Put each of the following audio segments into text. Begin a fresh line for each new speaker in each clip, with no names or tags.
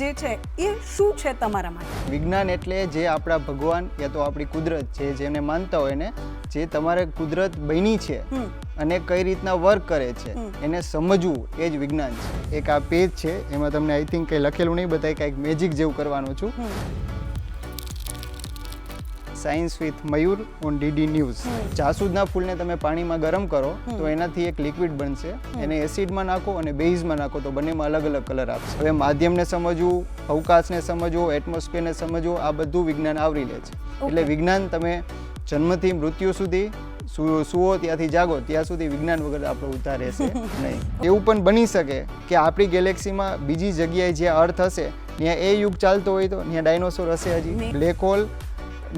જે છે એ શું છે તમારા માટે?
વિજ્ઞાન એટલે જે આપણા ભગવાન યા તો આપણી કુદરત છે જેને માનતા હોય ને, જે તમારે કુદરત બની છે અને કઈ રીતના વર્ક કરે છે એને સમજવું એ જ વિજ્ઞાન છે. એક આ પેજ છે એમાં તમને આઈ થિંક કંઈ લખેલું નહીં, બતાય કંઈક મેજિક જેવું કરવાનું છું. Science with Mayur on DD news. જાસૂદના ફૂલને તમે પાણીમાં ગરમ કરો તો એનાથી એક લિક્વિડ બનશે. એને એસિડમાં નાખો અને બેઝમાં નાખો તો બંનેમાં અલગ અલગ કલર આપશે. હવે માધ્યમને સમજવું, અવકાશને સમજવું, એટમોસ્ફિયરને સમજવું, આ બધું વિજ્ઞાન આવરી લે છે. એટલે વિજ્ઞાન તમે જન્મથી મૃત્યુ સુધી સુવો ત્યાંથી જાગો ત્યાં સુધી વિજ્ઞાન વગર આપણો ઉદ્ધાર રહેશે નહીં. એવું પણ બની શકે કે આપણી ગેલેક્સીમાં બીજી જગ્યાએ જ્યાં અર્થ હશે ત્યાં એ યુગ ચાલતો હોય તો ત્યાં ડાયનોસોર હશે હજી. બ્લેક હોલ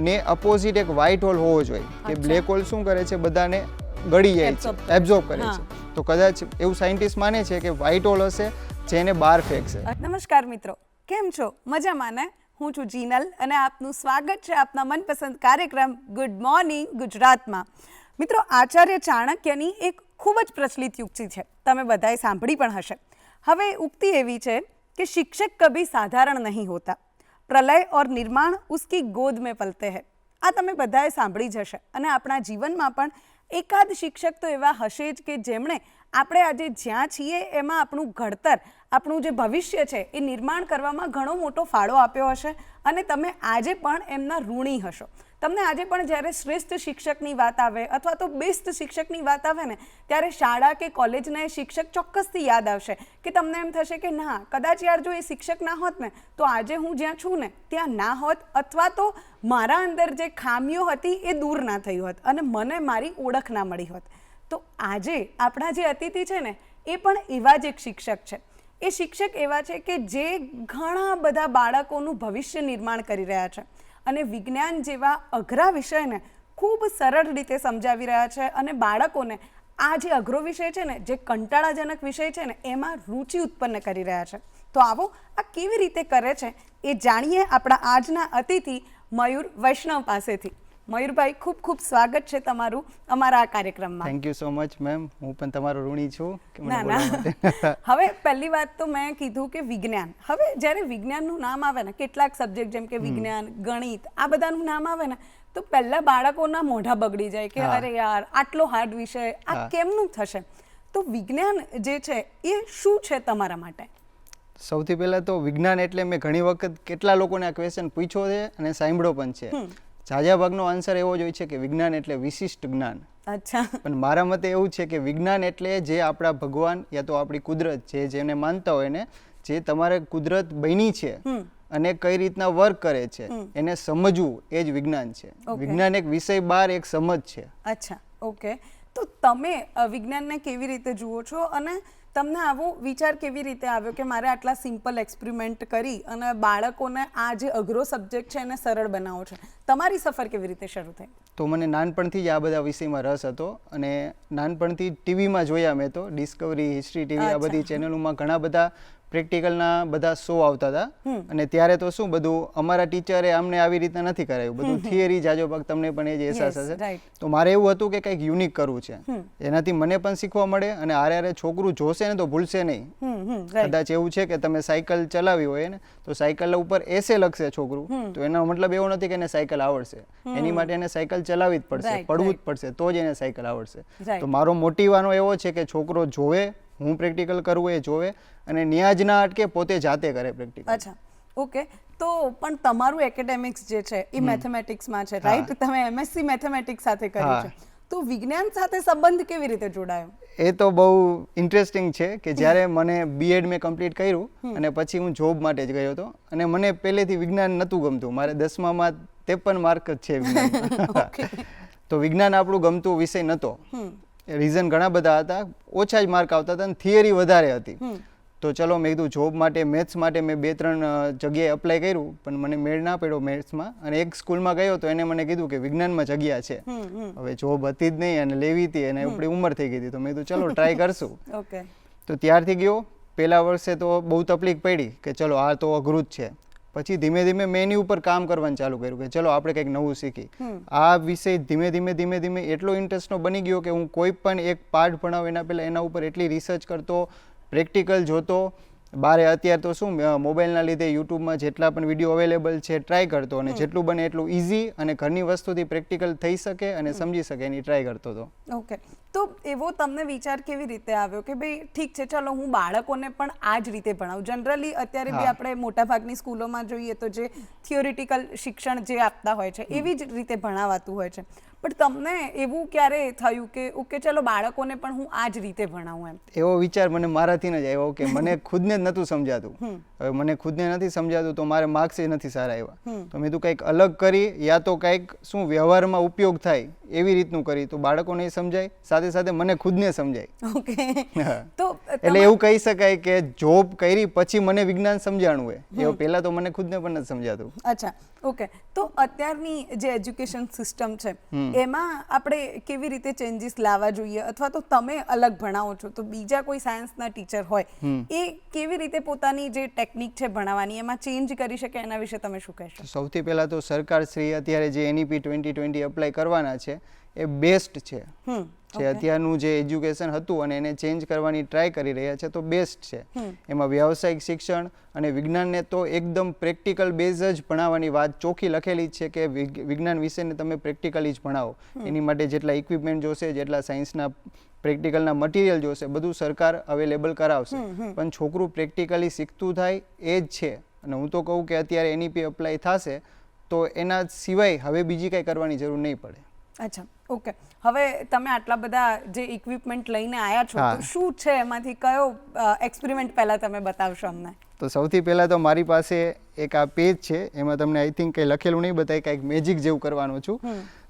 ને અપોઝિટ એક વ્હાઇટ હોલ હોવો જોઈએ કે બ્લેક હોલ શું કરે છે, બધાને ગળી જાય છે, એબ્ઝોર્બ કરે છે. તો કદાચ એવું સાયન્ટિસ્ટ માને છે કે વ્હાઇટ હોલ હશે જેને બહાર ફેંકશે.
નમસ્કાર મિત્રો, કેમ છો? મજામાં ને? હું છું જીનલ અને આપનું સ્વાગત છે આપના મનપસંદ કાર્યક્રમ ગુડ મોર્નિંગ ગુજરાતમાં. મિત્રો, આચાર્ય ચાણક્યની એક ખૂબ જ પ્રચલિત યુક્તિ છે, તમે બધાએ સાંભળી પણ હશે. હવે ઉક્તિ એવી છે કે શિક્ષક કભી સાધારણ નહીં હોતા, પ્રલય ઓર નિર્માણ ઉસકી ગોદ મેં પલતે હૈ. આ તમે બધાએ સાંભળી જ હશે અને આપણા જીવનમાં પણ એકાદ શિક્ષક તો એવા હશે જ કે જેમણે આપણે આજે જ્યાં છીએ એમાં આપણું ઘડતર, આપણું જે ભવિષ્ય છે એ નિર્માણ કરવામાં ઘણો મોટો ફાળો આપ્યો હશે અને તમે આજે પણ એમના ઋણી હશો. તમને આજે પણ જ્યારે શ્રેષ્ઠ શિક્ષકની વાત આવે અથવા તો બેસ્ટ શિક્ષકની વાત આવે ને, ત્યારે શાળા કે કોલેજના એ શિક્ષક ચોક્કસથી યાદ આવશે કે તમને એમ થશે કે ના, કદાચ યાર જો એ શિક્ષક ના હોત ને તો આજે હું જ્યાં છું ને ત્યાં ના હોત, અથવા તો મારા અંદર જે ખામીઓ હતી એ દૂર ના થઈ હોત અને મને મારી ઓળખ ના મળી હોત. તો આજે આપણા જે અતિથિ છે ને એ પણ એવા જ એક શિક્ષક છે. એ શિક્ષક એવા છે કે જે ઘણા બધા બાળકોનું ભવિષ્ય નિર્માણ કરી રહ્યા છે અને વિજ્ઞાન જેવા અઘરા વિષયને ખૂબ સરળ રીતે સમજાવી રહ્યા છે અને બાળકોને આ જે અઘરો વિષય છે ને, જે કંટાળાજનક વિષય છે ને, એમાં રુચિ ઉત્પન્ન કરી રહ્યા છે. તો આવો આ કેવી રીતે કરે છે એ જાણીએ આપણા આજના અતિથિ મયુર વૈષ્ણવ પાસેથી. મયુરભાઈ, ખૂબ ખૂબ સ્વાગત છે તમારું અમારા આ કાર્યક્રમમાં.
Thank you so much ma'am, હું પણ તમારો ઋણી છું.
ના ના, હવે પહેલી વાત તો મેં કીધું કે વિજ્ઞાન. હવે જ્યારે વિજ્ઞાનનું નામ આવે ને, કેટલાક સબ્જેક્ટ જેમ કે વિજ્ઞાન, ગણિત, આ બધાનું નામ આવે ને તો પહેલા બાળકોના મોઢા બગડી જાય કે અરે યાર આટલો હાર્ડ વિષય, આ કેમનું થશે? તો વિજ્ઞાન જે છે એ શું છે તમારા માટે?
સૌથી પહેલા તો વિજ્ઞાન એટલે મેં ઘણી વખત કેટલા લોકોને આ ક્વેશ્ચન પૂછ્યો છે અને સાંભળ્યો પણ છે. ઝાઝા ભાગનો આન્સર એવો જ હોય છે કે વિજ્ઞાન એટલે વિશિષ્ટ જ્ઞાન.
અચ્છા.
પણ મારા મતે એવું છે કે વિજ્ઞાન એટલે જે આપણા ભગવાન યા તો આપણી કુદરત છે જેને માનતા હોય ને, જે તમારે કુદરત બની છે અને કઈ રીતના વર્ક કરે છે એને સમજવું એ જ વિજ્ઞાન છે. વિજ્ઞાન એક વિષય બહાર એક સમજ છે.
અચ્છા, ઓકે. તો તમે વિજ્ઞાનને કેવી રીતે જુઓ છો અને તમને આવો વિચાર કેવી રીતે આવ્યો કે મારે આટલા સિમ્પલ એક્સપેરિમેન્ટ કરી અને બાળકોને આ જે અઘરો સબ્જેક્ટ છે એને સરળ બનાવો છે? તમારી સફર કેવી રીતે શરૂ થઈ?
તો મને નાનપણથી જ આ બધા વિષયમાં રસ હતો અને નાનપણથી ટીવીમાં જોયા મેં તો ડિસ્કવરી, હિસ્ટ્રી ટીવી, આ બધી ચેનલોમાં ઘણા બધા પ્રેક્ટિકલના બધા શો આવતા હતા અને ત્યારે તો શું બધું અમારા ટીચરે અમને આવી રીતના નથી કરાયું, બધું થિયરી જાજો ભાગ, તમને પણ એ જ અહેસાસ હશે. તો મારે એવું હતું કે કંઈક યુનિક કરવું છે, એનાથી મને પણ શીખવા મળે અને આરે છોકરું જોશે ને તો ભૂલશે નહીં. કદાચ એવું છે કે તમે સાયકલ ચલાવી હોય ને તો સાયકલ ઉપર એસે લખશે છોકરું, તો એનો મતલબ એવો નથી કે એને સાયકલ આવડશે. એની માટે એને સાયકલ ચલાવવી જ પડશે, પડવું જ પડશે, તો જ એને સાયકલ આવડશે. તો મારો મોટિવ આનો એવો છે કે છોકરો જોવે, હું પ્રેક્ટિકલ કરવું એ જોવે અને ન્યાજ ના અટકે, પોતે જાતે કરે પ્રેક્ટિકલ.
અચ્છા, ઓકે. તો પણ તમારું એકેડેમિક્સ જે છે એ મેથેમેટિક્સમાં છે, રાઈટ? તમે એમએસસી મેથેમેટિક્સ સાથે કર્યું છે, તો વિજ્ઞાન સાથે સંબંધ કેવી રીતે જોડાયો?
એ તો બહુ ઇન્ટરેસ્ટિંગ છે કે જ્યારે મને બીએડ મેં કમ્પ્લીટ કર્યું અને પછી હું જોબ માટે જ ગયો હતો અને મને પહેલેથી વિજ્ઞાન નહોતું ગમતું. મારે 10મામાં 53 માર્ક જ છે વિજ્ઞાન. તો વિજ્ઞાન આપણું ગમતું વિષય નહોતો. રીઝન ઘણા બધા હતા, ઓછા જ માર્ક આવતા હતા અને થિયરી વધારે હતી. તો ચલો મેં કીધું જોબ માટે, મેથ્સ માટે મેં 2-3 જગ્યાએ અપ્લાય કર્યું પણ મને મેળ ના પડ્યો મેથ્સમાં. અને એક સ્કૂલમાં ગયો તો એને મને કીધું કે વિજ્ઞાનમાં જગ્યા છે. હવે જોબ હતી જ નહીં અને લેવી હતી અને આપણી ઉંમર થઈ ગઈ હતી, તો મેં કીધું ચલો ટ્રાય કરશું. તો ત્યારથી ગયો. પહેલા વર્ષે તો બહુ તકલીફ પડી કે ચલો આ તો અઘરું જ છે. પછી ધીમે ધીમે મેં એની ઉપર કામ કરવાનું ચાલુ કર્યું કે ચલો આપણે કંઈક નવું શીખી. આ વિષય ધીમે ધીમે એટલો ઇન્ટરેસ્ટનો બની ગયો કે હું કોઈ પણ એક પાઠ ભણાવું એના પહેલાં એના ઉપર એટલી રિસર્ચ કરતો, પ્રેક્ટિકલ જોતો બારે અત્યારે તો શું મોબાઈલના લીધે યુટ્યુબમાં જેટલા પણ વિડીયો અવેલેબલ છે ટ્રાય કરતો, અને જેટલું બને એટલું ઇઝી અને ઘરની વસ્તુથી પ્રેક્ટિકલ થઈ શકે અને સમજી શકે એની ટ્રાય કરતો હતો.
ઓકે, તો એવો તમને વિચાર કેવી રીતે આવ્યો કે ભાઈ ઠીક છે, ચલો હું બાળકોને પણ આ જ રીતે ભણાવું? જનરલી અત્યારે બી આપણે મોટાભાગની સ્કૂલોમાં જોઈએ તો જે થિયોરિટિકલ શિક્ષણ જે આપતા હોય છે એવી જ રીતે ભણાવાતું હોય છે, પણ તમને એવું ક્યારે થયું કે ઓકે ચલો બાળકોને પણ હું આ જ રીતે ભણાવું એમ?
એવો વિચાર મને મારાથી જ આવ્યો કે મને ખુદને જ નહોતું સમજાતું. હવે મને ખુદને નથી સમજાતું તો મારે માર્ક્સ એ નથી સારા આવ્યા, તો મેં તું કંઈક અલગ કરી, યા તો કંઈક શું વ્યવહારમાં ઉપયોગ થાય એવી રીતનું કરી તો બાળકોને સમજાય, સાથે સાથે મને ખુદને સમજાય.
ઓકે, તો
એટલે એવું કહી શકાય કે જોબ કરી પછી મને વિજ્ઞાન સમજાણું હોય, એવું પહેલા તો મને ખુદને પણ નથી સમજાતું.
અચ્છા, ઓકે, તો અત્યારની જે એજ્યુકેશન સિસ્ટમ છે એમાં આપણે કેવી રીતે ચેન્જીસ લાવવા જોઈએ, અથવા તો તમે અલગ ભણાવો છો તો બીજા કોઈ સાયન્સના ટીચર હોય એ કેવી રીતે પોતાની જે ટેકનિક છે ભણાવવાની એમાં ચેન્જ કરી શકે, એના વિશે તમે શું કહેશો?
સૌથી પહેલા તો સરકાર શ્રી અત્યારે જે NEP 2020 એપ્લાય કરવાના છે એ બેસ્ટ છે. જે અત્યારનું જે એજ્યુકેશન હતું અને એને ચેન્જ કરવાની ટ્રાય કરી રહ્યા છે તો બેસ્ટ છે. એમાં વ્યાવસાયિક શિક્ષણ અને વિજ્ઞાનને તો એકદમ પ્રેક્ટિકલ બેઝ જ ભણાવવાની વાત ચોખ્ખી લખેલી જ છે કે વિજ્ઞાન વિષયને તમે પ્રેક્ટિકલી જ ભણાવો. એની માટે જેટલા ઇક્વિપમેન્ટ જોશે, જેટલા સાયન્સના પ્રેક્ટિકલના મટીરિયલ જોશે, બધું સરકાર અવેલેબલ કરાવશે, પણ છોકરું પ્રેક્ટિકલી શીખતું થાય એ જ છે. અને હું તો કહું કે અત્યારે NEP અપ્લાય થશે તો એના સિવાય હવે બીજી કંઈ કરવાની જરૂર નહીં પડે.
અચ્છા, ઓકે, હવે તમે આટલા બધા જે ઇક્વિપમેન્ટ લઈને આવ્યા છો તો શું છે એમાંથી કયો એક્સપેરિમેન્ટ પહેલા તમે બતાવશો અમને?
તો સૌથી પહેલા તો મારી પાસે એક આ પેજ છે, એમાં તમને આઈ થિંક કંઈ લખેલું નહીં બતાય, કંઈક મેજિક જેવું કરવાનું છું.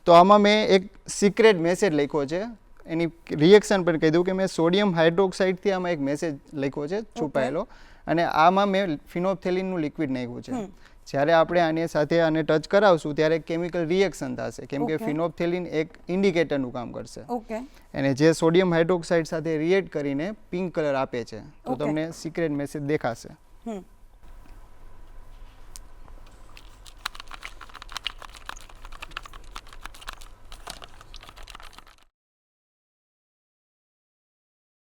તો આમાં મેં એક સિક્રેટ મેસેજ લખ્યો છે, એની રિએક્શન પણ કહી દઉં કે મેં સોડિયમ હાઇડ્રોક્સાઇડથી આમાં એક મેસેજ લખ્યો છે છુપાયેલો, અને આમાં મેં ફિનોપ્થેલિનનું લિક્વિડ નાખ્યું છે. જ્યારે આપણે આની સાથે આને ટચ કરાવશું ત્યારે કેમિકલ રિએક્શન થશે, કેમ કે ફિનોપ્થેલિન એક ઇન્ડિકેટરનું કામ કરશે.
ઓકે,
અને જે સોડિયમ હાઇડ્રોક્સાઇડ સાથે રિએક્ટ કરીને પિંક કલર આપે છે. તો તમને સિક્રેટ મેસેજ દેખાશે.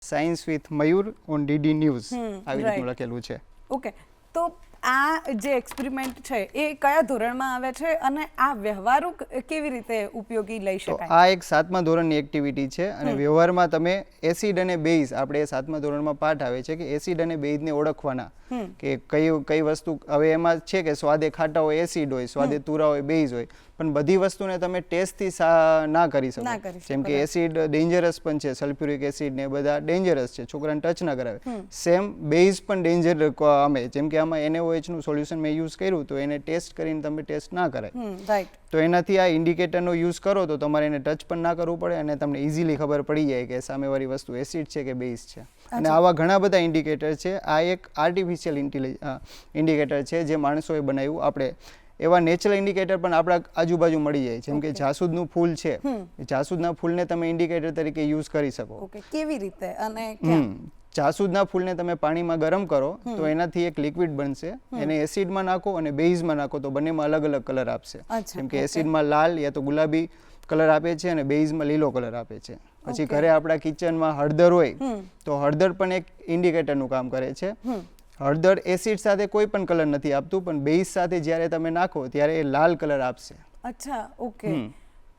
Science with Mayur on DD news આવી રીતનું લખેલું છે.
ઓકે, તો આ જે એક્સપેરિમેન્ટ છે એ કયા ધોરણમાં આવે છે અને આ વ્યવહારુ કેવી રીતે ઉપયોગી લઈ શકાય?
આ એક 7મા ધોરણની એક્ટિવિટી છે અને વ્યવહારમાં તમે એસિડ અને બેઝ, આપણે 7મા ધોરણમાં પાઠ આવે છે કે એસિડ અને બેઝને ઓળખવાના, કે કઈ વસ્તુ, હવે એમાં છે કે સ્વાદે ખાટા હોય એસિડ હોય, સ્વાદે તુરા હોય બેઝ હોય, પણ બધી વસ્તુને તમે ટેસ્ટથી ના કરી શકો. જેમ કે એસિડ ડેન્જરસ પણ છે, સલ્ફ્યુરિક એસિડ ને બધા ડેન્જરસ છે, છોકરાને ટચ ના કરાવે. સેમ બેઝ પણ ડેન્જર અમે, જેમ કે આમાં NaOH નું સોલ્યુશન મેં યુઝ કર્યું તો એને ટેસ્ટ કરીને તમે ટેસ્ટ ના કરાય.
રાઈટ,
તો એનાથી આ ઇન્ડિકેટરનો યુઝ કરો તો તમારે એને ટચ પણ ના કરવું પડે અને તમને ઇઝીલી ખબર પડી જાય કે સામેવાળી વસ્તુ એસિડ છે કે બેઝ છે. અને આવા ઘણા બધા ઇન્ડિકેટર છે. આ એક આર્ટિફિશિયલ ઇન્ડિકેટર છે જે માણસોએ બનાવ્યું. આપણે એવા નેચરલ ઇન્ડિકેટર પણ આપણા આજુબાજુ મળી જાય, જેમ કે જાસૂદનું ફૂલ છે, જાસૂદના ફૂલને તમે ઇન્ડિકેટર તરીકે યુઝ કરી શકો.
ઓકે, કેવી રીતે અને
જાસૂદના ફૂલને તમે પાણીમાં ગરમ કરો તો એનાથી એક લિક્વિડ બનશે, એને એસિડમાં નાખો અને બેઝમાં નાખો તો બંનેમાં અલગ અલગ કલર આપશે. જેમ કે એસિડમાં લાલ યા તો ગુલાબી કલર આપે છે અને બેઝમાં લીલો કલર આપે છે. પછી ઘરે આપણા કિચનમાં હળદર હોય તો હળદર પણ એક ઇન્ડિકેટરનું કામ કરે છે. હળદર એસિડ સાથે કોઈ પણ કલર નથી આપતું, પણ બેઝ સાથે જ્યારે તમે નાખો ત્યારે એ લાલ કલર આપશે.
અચ્છા, ઓકે.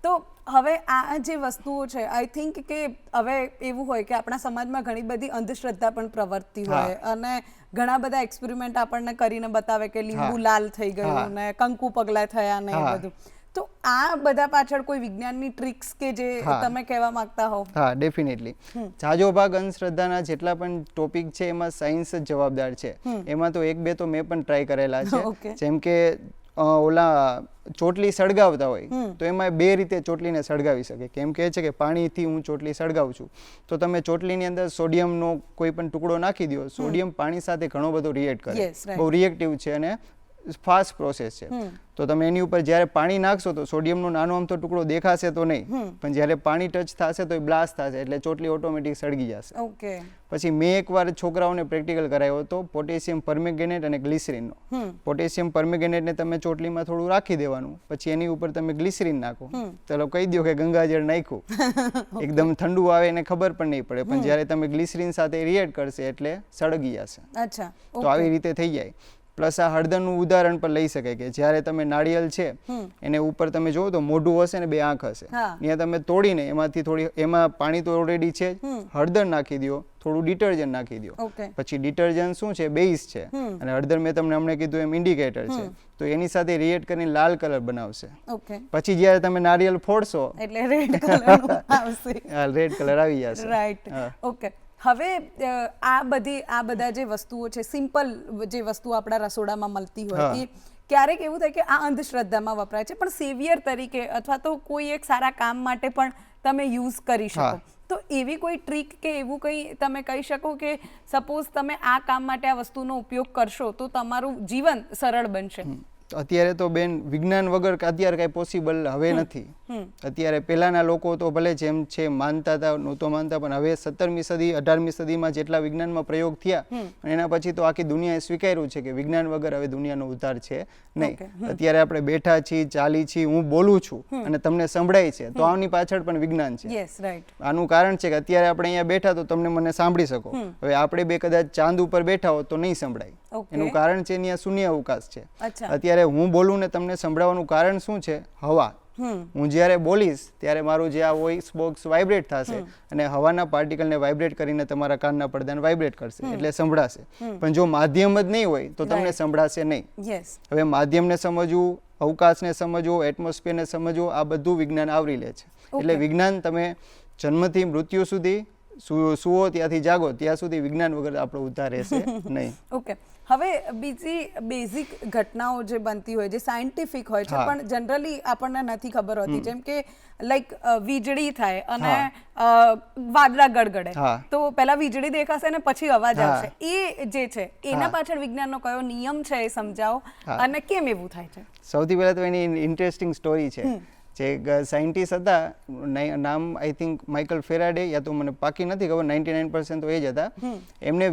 તો હવે આ જે વસ્તુઓ છે, આઈ થિંક કે હવે એવું હોય કે આપણા સમાજમાં ઘણી બધી અંધશ્રદ્ધા પણ પ્રવર્તતી હોય અને ઘણા બધા એક્સપેરિમેન્ટ આપણને કરીને બતાવે કે લીંબુ લાલ થઈ ગયું ને કંકુ પગલા થયા ને એ બધું. તો આ બધા પાછળ કોઈ વિજ્ઞાનની ટ્રિક્સ કે જે તમે કહેવા માંગતા હો?
હા, ડેફિનેટલી. જાજો ભાગ અંધશ્રદ્ધાના જેટલા પણ ટોપિક છે એમાં સાયન્સ જ જવાબદાર છે. એમાં તો એક બે તો મેં પણ ટ્રાય કરેલા છે. જેમ કે ઓલા ચોટલી સળગાવતા હોય તો એમાં બે રીતે ચોટલીને સળગાવી શકે. કેમ કે છે કે પાણીથી હું ચોટલી સળગાવું છું તો તમે ચોટલીની અંદર સોડિયમનો કોઈ પણ ટુકડો નાખી દો, સોડિયમ પાણી સાથે ઘણો બધો રિએક્ટ કરે, બહુ રિએક્ટિવ છે અને ફાસ્ટ પ્રોસેસ છે. તો તમે એની ઉપર જ્યારે પાણી નાખશો તો સોડિયમનો નાનો અમથો ટુકડો દેખાશે તો નહીં, પણ જ્યારે પાણી ટચ થશે તો એ બ્લાસ્ટ થશે, એટલે ચોટલી ઓટોમેટિક સળગી જશે.
ઓકે.
પછી મેં એકવાર છોકરાઓને પ્રેક્ટિકલ કરાવ્યો હતો પોટેશિયમ પરમેંગેનેટ અને ગ્લિસરીનનો. પોટેશિયમ પરમેંગેનેટને તમે ચોટલીમાં થોડું રાખી દેવાનું, પછી એની ઉપર તમે ગ્લિસરીન નાખો. ચલો કહી દો કે ગંગાજળ નાખ્યું, એકદમ ઠંડુ આવે એને ખબર પણ નહીં પડે, પણ જ્યારે તમે ગ્લિસરીન સાથે રિએક્ટ કરશે એટલે સળગી જશે.
અચ્છા.
તો આવી રીતે થઈ જાય. પ્લસ આ હળદરનું ઉદાહરણ પણ લઈ શકાય કે જ્યારે તમે નાળિયેર છે એને ઉપર તમે જોવો તો મોઢું હશે ને 2 આંખ હશે, ત્યાં તમે તોડીને એમાંથી થોડી, એમાં પાણી તો ઓલરેડી છે, હળદર નાખી દો, થોડું ડિટર્જન્ટ નાખી દો. પછી ડિટર્જન્ટ શું છે? બેઝ છે, અને હળદર મેં તમને હમણાં કીધું એમ ઇન્ડિકેટર છે, તો એની સાથે રિએક્ટ કરીને લાલ કલર બનાવશે. પછી જ્યારે તમે નાળિયેર ફોડશો એટલે રેડ કલર આવશે, રેડ કલર આવી જશે.
રાઈટ. ઓકે. હવે આ બધા જે વસ્તુઓ છે, સિમ્પલ જે વસ્તુ આપણા રસોડામાં મળતી હોય, એ ક્યારેક એવું થાય કે આ અંધશ્રદ્ધામાં વપરાય છે, પણ સેવિયર તરીકે અથવા તો કોઈ એક સારા કામ માટે પણ તમે યુઝ કરી શકો. તો એવી કોઈ ટ્રીક કે એવું કંઈ તમે કહી શકો કે સપોઝ તમે આ કામ માટે આ વસ્તુનો ઉપયોગ કરશો તો તમારું જીવન સરળ બનશે?
અત્યારે તો બેન વિજ્ઞાન વગર અત્યારે કઈ પોસિબલ હવે નથી. અત્યારે પહેલાના લોકો તો ભલે જેમ છે માનતા હતા, નહોતો માનતા, પણ હવે 17મી સદી 18મી સદીમાં જેટલા વિજ્ઞાનમાં પ્રયોગ થયા એના પછી તો આખી દુનિયાએ સ્વીકાર્યું છે કે વિજ્ઞાન વગર હવે દુનિયાનો ઉદ્ધાર છે નહીં. અત્યારે આપણે બેઠા છીએ, ચાલી છીએ, હું બોલું છું અને તમને સંભળાય છે, તો આની પાછળ પણ વિજ્ઞાન છે. આનું કારણ છે કે અત્યારે આપણે અહીંયા બેઠા તો તમને મને સાંભળી શકો. હવે આપણે બે કદાચ ચાંદ ઉપર બેઠા હો તો નહીં સંભળાય. એનું કારણ છે ત્યાં શૂન્ય અવકાશ છે. અત્યારે હું બોલું ને તમને સંભળાવવાનું કારણ શું છે? હવા. હું જ્યારે બોલીશ ત્યારે મારું જે આ વોઇસ બોક્સ વાઇબ્રેટ થશે અને હવાના પાર્ટિકલને વાઇબ્રેટ કરીને તમારા કાનના પડદાને વાઇબ્રેટ કરશે, એટલે સંભળાશે. પણ જો માધ્યમ જ નહીં હોય તો તમને સંભળાશે નહીં. હવે માધ્યમને સમજવું, અવકાશને સમજવું, એટમોસ્ફિયરને સમજવું, આ બધું વિજ્ઞાન આવરી લે છે. એટલે વિજ્ઞાન તમે જન્મથી મૃત્યુ સુધી, સુવો ત્યાંથી જાગો ત્યાં સુધી વિજ્ઞાન વગર આપણો ઉદ્ધાર રહેશે નહીં.
ઓકે. હવે બીજી બેઝિક ઘટનાઓ જે બનતી હોય, જે સાયન્ટિફિક હોય છે પણ જનરલી આપણને નથી ખબર હોતી, જેમ કે લાઈક વીજળી થાય અને વાદળા ગડગડે, તો પહેલા વીજળી દેખાશે ને પછી અવાજ આવશે. એ જે છે એના પાછળ વિજ્ઞાનનો કયો નિયમ છે એ સમજાવો, અને કેમ એવું થાય છે?
સૌથી પહેલા તો એની ઇન્ટરેસ્ટિંગ સ્ટોરી છે. જે સાયન્ટિસ્ટ હતા, નામ આઈ થિંક માઇકલ ફેરાડે, યા તો મને પાકી નથી ખબર, 99% તો એ જ હતા. એમને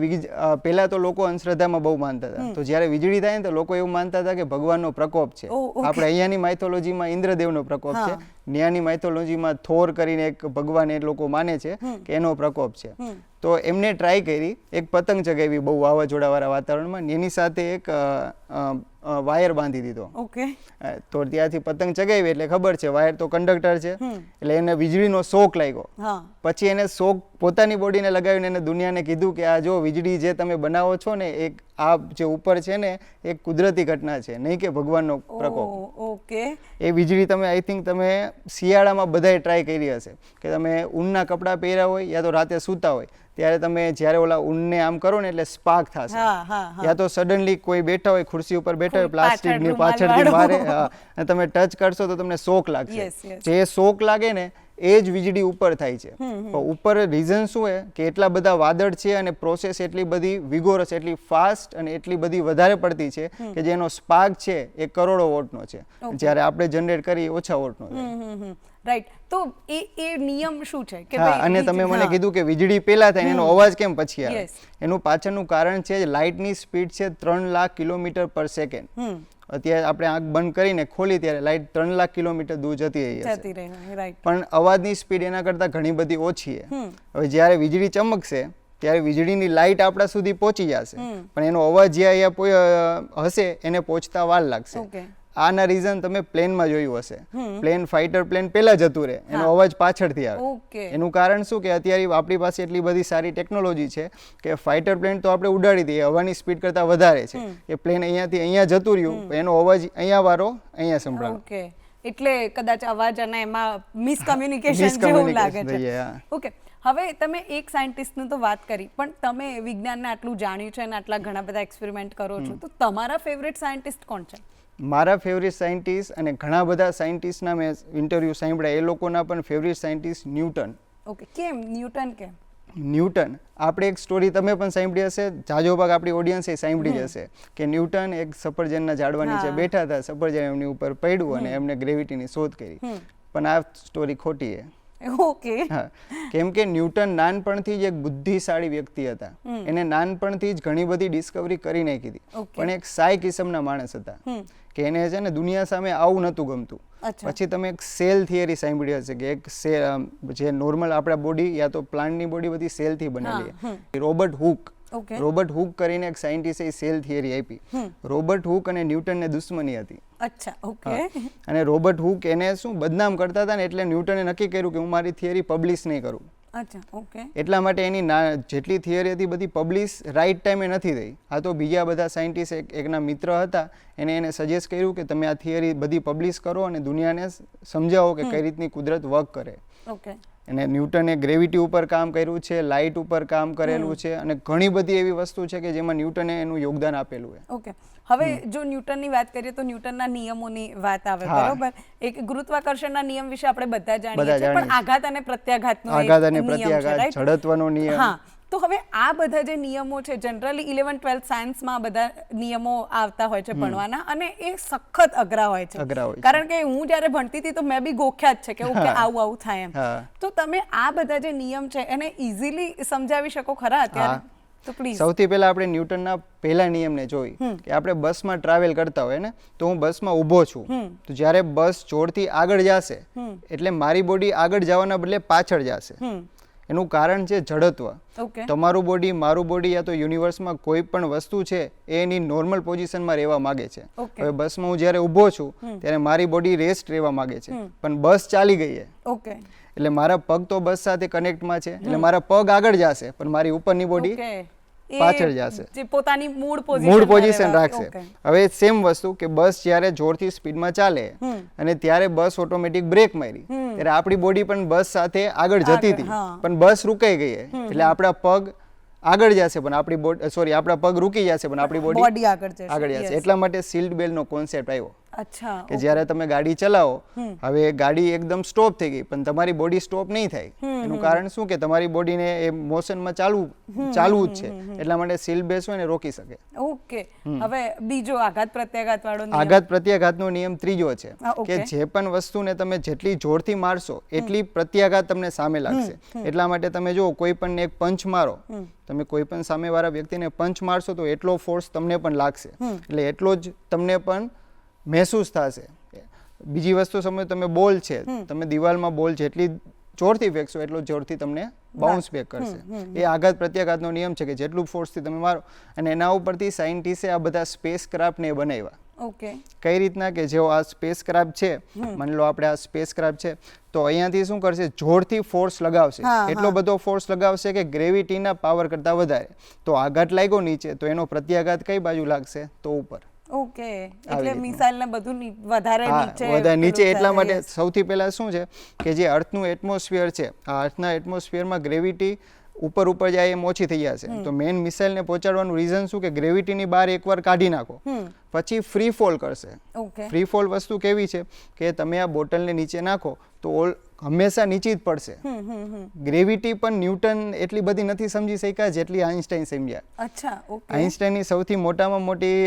પહેલા તો લોકો અંધશ્રદ્ધામાં બહુ માનતા હતા, તો જ્યારે વીજળી થાય ને તો લોકો એવું માનતા હતા કે ભગવાનનો પ્રકોપ છે. આપણે અહીંયાની માઇથોલોજીમાં ઇન્દ્રદેવનો પ્રકોપ છે, ન્યાની માઇથોલોજીમાં થોર કરીને એક ભગવાન એ લોકો માને છે કે એનો પ્રકોપ છે. તો એમને ટ્રાય કરી, એક પતંગ ચગાવી બહુ વાવાઝોડાવાળા વાતાવરણમાં, એની સાથે એક વાયર બાંધી દીધો. તો ત્યાંથી પતંગ ચગાવી એટલે ખબર છે વાયર તો કંડક્ટર છે, એટલે એને વીજળીનો શોક લાગ્યો. પછી એને શોક પોતાની બોડીને લગાવીને એને દુનિયાને કીધું કે આ જો વીજળી જે તમે બનાવો છો ને, એક આ જે ઉપર છે ને એક કુદરતી ઘટના છે, નહીં કે ભગવાનનો પ્રકોપ. એ વીજળી તમે આઈ થિંક તમે શિયાળામાં બધાએ ટ્રાય કરી હશે કે તમે ઊનના કપડાં પહેર્યા હોય યા તો રાતે સૂતા હોય ત્યારે તમે જ્યારે ઓલા ઊનને આમ કરો ને એટલે સ્પાર્ક થશે, યા તો સડનલી કોઈ બેઠા હોય ખુરશી ઉપર બેઠા હોય પ્લાસ્ટિકની પાછળથી મારે અને તમે ટચ કરશો તો તમને શોક લાગશે. જે શોક લાગે ને એ જ વીજળી ઉપર થાય છે. ઉપર રીઝન શું છે કે એટલા બધા વાદળ છે અને પ્રોસેસ એટલી બધી વિગોરસ, એટલી ફાસ્ટ અને એટલી બધી વધારે પડતી છે કે જેનો સ્પાર્ક છે એ કરોડો વોટનો છે, જ્યારે આપણે જનરેટ કરીએ ઓછા વોટનો છે.
રાઈટ. તો એ નિયમ શું છે કે
અને તમે મને કીધું કે વીજળી પહેલા થાય એનો અવાજ કેમ પછી આવે? એનું પાછળનું કારણ છે લાઇટની સ્પીડ છે 3 લાખ કિલોમીટર પર સેકન્ડ. અત્યારે આપણે આંખ બંધ કરીને ખોલી ત્યારે લાઇટ 3 લાખ કિલોમીટર દૂર જતી રહી છે, પણ અવાજની સ્પીડ એના કરતાં ઘણી બધી ઓછી છે. હવે જ્યારે વીજળી ચમકશે ત્યારે વીજળીની લાઇટ આપણા સુધી પહોંચી જશે, પણ એનો અવાજ જ્યાં હશે એને પહોંચતા વાર લાગશે. આના રીઝન તમે પ્લેનમાં જોયું હશે, પ્લેન ફાઇટર પ્લેન પહેલા જતું રહે, એનો અવાજ પાછળથી આવે. એનું કારણ શું કે અત્યારે આપણી પાસે એટલી બધી સારી ટેકનોલોજી છે કે ફાઇટર પ્લેન તો આપણે ઉડાડી દઈએ, હવાની સ્પીડ કરતાં વધારે છે, એ પ્લેન અહીંયાથી અહીંયા જતું રહ્યું, એનો અવાજ અહીંયા વારો અહીંયા સંભળાય.
એટલે કદાચ અવાજ અને એમાં મિસકમ્યુનિકેશન જેવું લાગે છે. ઓકે. હવે તમે એક સાયન્ટિસ્ટની તો વાત કરી, પણ તમે વિજ્ઞાનને આટલું જાણ્યું છે અને આટલા ઘણા બધા એક્સપેરિમેન્ટ કરો છો, તો તમારા ફેવરેટ સાયન્ટિસ્ટ કોણ છે?
મારા ફેવરેટ સાયન્ટિસ્ટ અને ઘણા બધા સાયન્ટિસ્ટના મેં ઇન્ટરવ્યૂ સાંભળ્યા, એ લોકોના પણ ફેવરેટ સાયન્ટિસ્ટ ન્યૂટન.
ઓકે. કેમ ન્યૂટન? કેમ?
ન્યૂટન, આપણે એક સ્ટોરી તમે પણ સાંભળી હશે, જાજો ભાગ આપણી ઓડિયન્સે સાંભળી જ હશે કે ન્યૂટન એક સફરજનના ઝાડવા નીચે બેઠા હતા, સફરજન એમની ઉપર પડ્યું અને એમને ગ્રેવિટીની શોધ કરી. પણ આ સ્ટોરી ખોટી છે.
ઓકે.
હા, કેમ કે ન્યૂટન નાનપણથી જ એક બુદ્ધિશાળી વ્યક્તિ હતા. એને નાનપણથી જ ઘણી બધી ડિસ્કવરી કરી નાખી હતી, પણ એક સાય કિસ્મના માણસ હતા કે એને છે ને દુનિયા સામે આવું નહોતું ગમતું. પછી તમે એક સેલ થિયરી સાંભળી હશે કે એક જે નોર્મલ આપણા બોડી યા તો પ્લાન્ટની બોડી બધી સેલથી બનેલી છે. રોબર્ટ હુક કરીને એક સાયન્ટિસ્ટે સેલ થિયરી આપી. રોબર્ટ હુક અને ન્યૂટનને દુશ્મની હતી.
અચ્છા, ઓકે.
અને રોબર્ટ હુક એને શું બદનામ કરતા હતા ને, એટલે ન્યૂટને નક્કી કર્યું કે હું મારી થિયરી પબ્લિશ નહીં કરું.
અચ્છા, ઓકે.
એટલા માટે એની જેટલી થિયરી હતી બધી પબ્લિશ રાઈટ ટાઈમે નથી થઈ. આ તો બીજા બધા સાયન્ટિસ્ટ એકના મિત્ર હતા, એને સજેસ્ટ કર્યું કે તમે આ થિયરી બધી પબ્લિશ કરો અને દુનિયાને સમજાવો કે કઈ રીતની કુદરત વર્ક કરે.
ઓકે.
અને ન્યૂટને ગ્રેવિટી ઉપર કામ કર્યું છે, લાઇટ ઉપર કામ કરેલું છે, અને ઘણી બધી એવી વસ્તુ છે કે જેમાં ન્યૂટને એનું યોગદાન આપેલું છે.
ઓકે. હવે જો ન્યૂટનની વાત કરીએ તો ન્યૂટનના નિયમોની વાત આવે, બરોબર? એક ગુરુત્વાકર્ષણના નિયમ વિશે આપણે બધા જાણીએ છીએ, પણ આઘાત અને પ્રત્યાઘાતનો
જડત્વનો નિયમ.
હા, તો હવે આ બધા જે નિયમો છે, જનરલી 11th 12th સાયન્સમાં બધા નિયમો આવતા હોય છે ભણવાના, અને એ સખત અઘરા હોય છે. કારણ કે હું જ્યારે ભણતી હતી તો મેં બી ગોખ્યા જ છે કે ઓકે આવું થાય એમ. તો તમે આ બધા જે નિયમ છે એને ઇઝીલી સમજાવી શકો ખરા અત્યારે? તો પ્લીઝ.
સૌથી પહેલા આપણે ન્યૂટનના પહેલા નિયમને જોઈ કે આપણે બસમાં ટ્રાવેલ કરતા હોય ને, તો હું બસમાં ઊભો છું, તો જ્યારે બસ જોરથી આગળ જશે એટલે મારી બોડી આગળ જવાના બદલે પાછળ જશે. એનું કારણ છે જડત્વ. તમારું બોડી, મારું બોડી યા તો યુનિવર્સમાં કોઈ પણ વસ્તુ છે એ એની નોર્મલ પોઝિશનમાં રહેવા માંગે છે. હવે બસમાં હું જ્યારે ઊભો છું ત્યારે મારી બોડી રેસ્ટ રહેવા માંગે છે, પણ બસ ચાલી ગઈ છે એટલે મારા પગ તો બસ સાથે કનેક્ટમાં છે, એટલે મારા પગ આગળ જશે પણ મારી ઉપરની બોડી પાછળ જશે,
જે પોતાની મૂળ
પોઝિશન રાખશે. હવે સેમ વસ્તુ કે બસ જ્યારે જોરથી સ્પીડમાં ચાલે અને ત્યારે બસ ઓટોમેટિક બ્રેક મારી, ત્યારે આપણી બોડી પણ બસ સાથે આગળ જતી હતી, પણ બસ રૂકાઈ ગઈ એટલે આપણા પગ આગળ જશે પણ આપણી બોડી આપણા પગ રૂકી જશે પણ આપણી બોડી આગળ જશે. એટલા માટે સીટ બેલ્ટનો કોન્સેપ્ટ આવ્યો કે જ્યારે તમે ગાડી ચલાવો, હવે ગાડી એકદમ સ્ટોપ થઈ ગઈ પણ તમારી બોડી સ્ટોપ નહીં થાય. એનું કારણ શું કે તમારી બોડીને એ મોશનમાં ચાલવું જ છે, એટલા માટે સીટ બેલ્ટ હોય ને રોકી શકે.
ઓકે. હવે બીજો આઘાત પ્રત્યાઘાત વાળો નિયમ.
આઘાત પ્રત્યાઘાતનો નિયમ ત્રીજો છે કે જે પણ વસ્તુને તમે જેટલી જોરથી મારશો એટલી પ્રત્યાઘાત તમને સામે લાગશે. એટલા માટે તમે જો કોઈ પણ એક પંચ મારો, તમે કોઈ પણ સામેવાળા વ્યક્તિને પંચ મારશો તો એટલો ફોર્સ તમને પણ લાગશે, એટલે એટલો જ તમને પણ મહેસૂસ થશે. બીજી વસ્તુ સમજો તમે બોલ છે, તમે દિવાલમાં બોલ જેટલી જોરથી ફેંકશો એટલો જોરથી તમને બાઉન્સ બેક કરશે. એ આઘાત પ્રત્યાઘાતનો નિયમ છે કે જેટલું ફોર્સથી તમે મારો. અને એના ઉપરથી સાયન્ટિસ્ટે આ બધા સ્પેસ ક્રાફ્ટને બનાવ્યા. કઈ રીતના કે જેવો આ સ્પેસ ક્રાફ્ટ છે, માની લો આપણે આ સ્પેસ ક્રાફ્ટ છે, તો અહીંયાથી શું કરશે, જોરથી ફોર્સ લગાવશે, એટલો બધો ફોર્સ લગાવશે કે ગ્રેવિટીના પાવર કરતા વધારે. તો આઘાત લાગ્યો નીચે તો એનો પ્રત્યાઘાત કઈ બાજુ લાગશે, તો ઉપર.
ઓકે. એટલે મિસાઇલ ને બધું વધારે
નીચે. એટલા માટે સૌથી પહેલા શું છે કે જે અર્થનું એટમોસ્ફિયર છે, આ અર્થના એટમોસ્ફિયરમાં ગ્રેવિટી ઉપર જાય એમ ઓછી થઈ જશે. તો મેઇન મિસાઇલને પહોંચાડવાનું રીઝન શું કે ગ્રેવિટીની બહાર એકવાર કાઢી નાખો પછી ફ્રી ફોલ કરશે. ફ્રી ફોલ વસ્તુ કેવી છે કે તમે આ બોટલને નીચે નાખો તો હંમેશા નીચે જ પડશે. ગ્રેવિટી પણ ન્યૂટન એટલી બધી નથી સમજી શક્યા જેટલી આઇન્સ્ટાઈન સમજ્યા. આઇન્સ્ટાઈનની સૌથી મોટામાં મોટી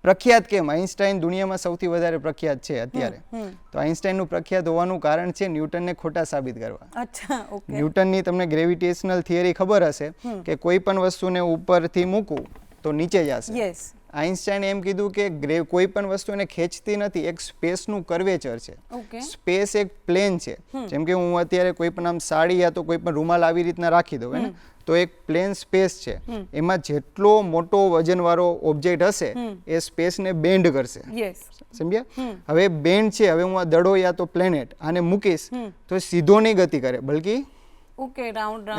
પ્રખ્યાત કેમ, આઇન્સ્ટાઈન દુનિયામાં સૌથી વધારે પ્રખ્યાત છે અત્યારે, તો આઇન્સ્ટાઈનનું પ્રખ્યાત હોવાનું કારણ છે ન્યૂટનને ખોટા સાબિત કરવા. ન્યૂટનની તમને ગ્રેવિટેશનલ થિયરી ખબર હશે કે કોઈ પણ વસ્તુને ઉપરથી મૂકવું તો નીચે જશે. આઇન્સ્ટાઈને એમ કીધું કે કોઈ પણ વસ્તુ એને ખેંચતી નથી, એક સ્પેસનું કર્વેચર છે. સ્પેસ એક પ્લેન છે. જેમ કે હું અત્યારે કોઈ પણ આમ સાડી યા તો કોઈ પણ રૂમાલ આવી રીતના રાખી દઉં ને, તો એક પ્લેન સ્પેસ છે, એમાં જેટલો મોટો વજનવાળો ઓબ્જેક્ટ હશે એ સ્પેસને બેન્ડ કરશે. સમજ્યા? હવે બેન્ડ છે, હવે હું આ દડો યા તો પ્લેનેટ આને મૂકીશ તો સીધો નહીં ગતિ કરે, બલકી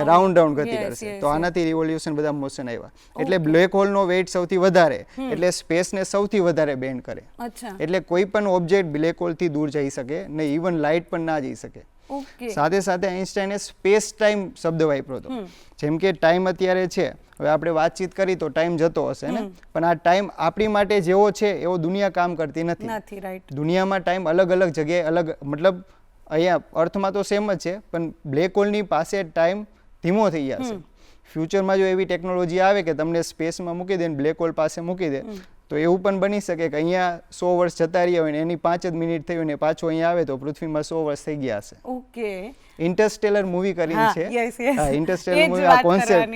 રાઉન્ડ ગતિ કરશે. તો આનાથી રિવોલ્યુશન બધા મોશન આવ્યા. એટલે બ્લેક હોલનો વેઇટ સૌથી વધારે, એટલે સ્પેસને સૌથી વધારે બેન્ડ કરે. એટલે કોઈ પણ ઓબ્જેક્ટ બ્લેક હોલથી દૂર જઈ શકે ને, ઇવન લાઇટ પણ ના જઈ શકે. સાથે સાથે આઇન્સ્ટાઈને સ્પેસ ટાઈમ શબ્દ વાપર્યો હતો. જેમ કે ટાઈમ અત્યારે છે, હવે આપણે વાતચીત કરી તો ટાઈમ જતો હશે ને, પણ આ ટાઈમ આપણી માટે જેવો છે એવો દુનિયા કામ કરતી નથી. દુનિયામાં ટાઈમ અલગ અલગ જગ્યાએ અલગ, મતલબ અહીંયા અર્થમાં તો સેમ જ છે, પણ બ્લેક હોલની પાસે ટાઈમ ધીમો થઈ જશે. ફ્યુચરમાં જો એવી ટેકનોલોજી આવે કે તમને સ્પેસમાં મૂકી દે ને બ્લેક હોલ પાસે મૂકી દે તો એવું પણ બની શકે કે અહીંયા 100 વર્ષ જતા રહ્યા હોય ને એની 5 જ મિનિટ થઈ હોય ને પાછો અહીંયા આવે તો પૃથ્વીમાં 100 વર્ષ થઈ ગયા હશે.
ઓકે,
ઇન્ટરસ્ટેલર મૂવી કરીને છે.
યસ યસ,
હા, ઇન્ટરસ્ટેલર મૂવી આ કોન્સેપ્ટ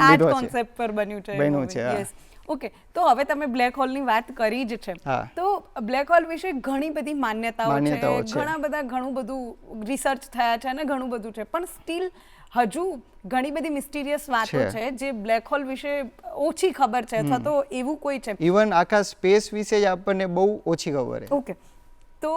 લીધો છે,
કોન્સેપ્ટ પર બન્યું છે.
બન્યું છે.
યસ. ઓકે, તો હવે તમે બ્લેક હોલની વાત કરી જ છે, તો બ્લેક હોલ વિશે ઘણી બધી માન્યતાઓ છે, ઘણું બધું રિસર્ચ થયા છે અને ઘણું બધું છે, પણ સ્ટીલ હજુ ઘણી બધી મિસ્ટીરિયસ વાતો છે જે બ્લેક હોલ વિશે ઓછી ખબર છે, અથવા તો એવું કોઈ છે.
ઇવન આખા સ્પેસ વિશે જ આપણને બહુ ઓછી ખબર છે.
ઓકે, તો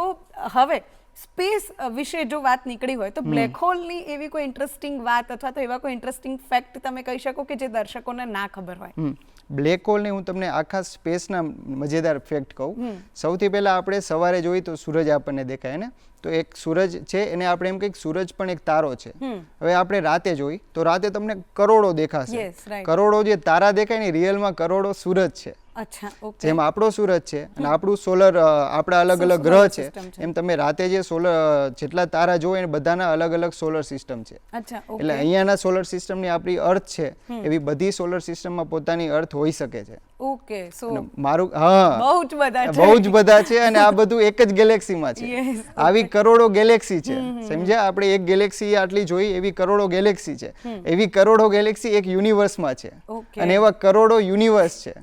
હવે સ્પેસ વિશે જો વાત નીકળી હોય તો બ્લેક હોલની એવી કોઈ ઇન્ટરેસ્ટિંગ વાત અથવા તો એવા કોઈ ઇન્ટરેસ્ટિંગ ફેક્ટ તમે કહી શકો કે જે દર્શકોને ના ખબર હોય?
બ્લેક હોલની હું તમને આખા સ્પેસના મજેદાર ફેક્ટ કહું. સૌથી પહેલા આપણે સવારે જોઈએ તો સૂરજ આપણને દેખાય ને, તો એક સૂરજ છે એને આપણે એમ કહીએ સૂરજ પણ એક તારો છે. હવે આપણે રાતે જોઈ તો રાતે તમને કરોડો દેખાશે. કરોડો જે તારા દેખાય ને રિયલમાં કરોડો સૂરજ છે. જેમ આપણો સૂરજ છે અને આપણું સોલર, આપણા અલગ અલગ ગ્રહ છે, એમ તમે રાતે જે સોલર જેટલા તારા જોવે ને બધાના અલગ અલગ સોલર સિસ્ટમ છે. એટલે અહીંયાના સોલર સિસ્ટમની આપણી અર્થ છે એવી બધી સોલર સિસ્ટમમાં પોતાની અર્થ હોઈ શકે છે.
ઓકે, સો
મારું બહુ જ બધા છે અને આ બધું એક જ ગેલેક્સીમાં છે. આવી કરોડો ગેલેક્સી છે, સમજ્યા? આપણે એક ગેલેક્સી આટલી જોઈ એવી કરોડો ગેલેક્સી છે. એવી કરોડો ગેલેક્સી એક યુનિવર્સમાં છે અને એવા કરોડો યુનિવર્સ છે.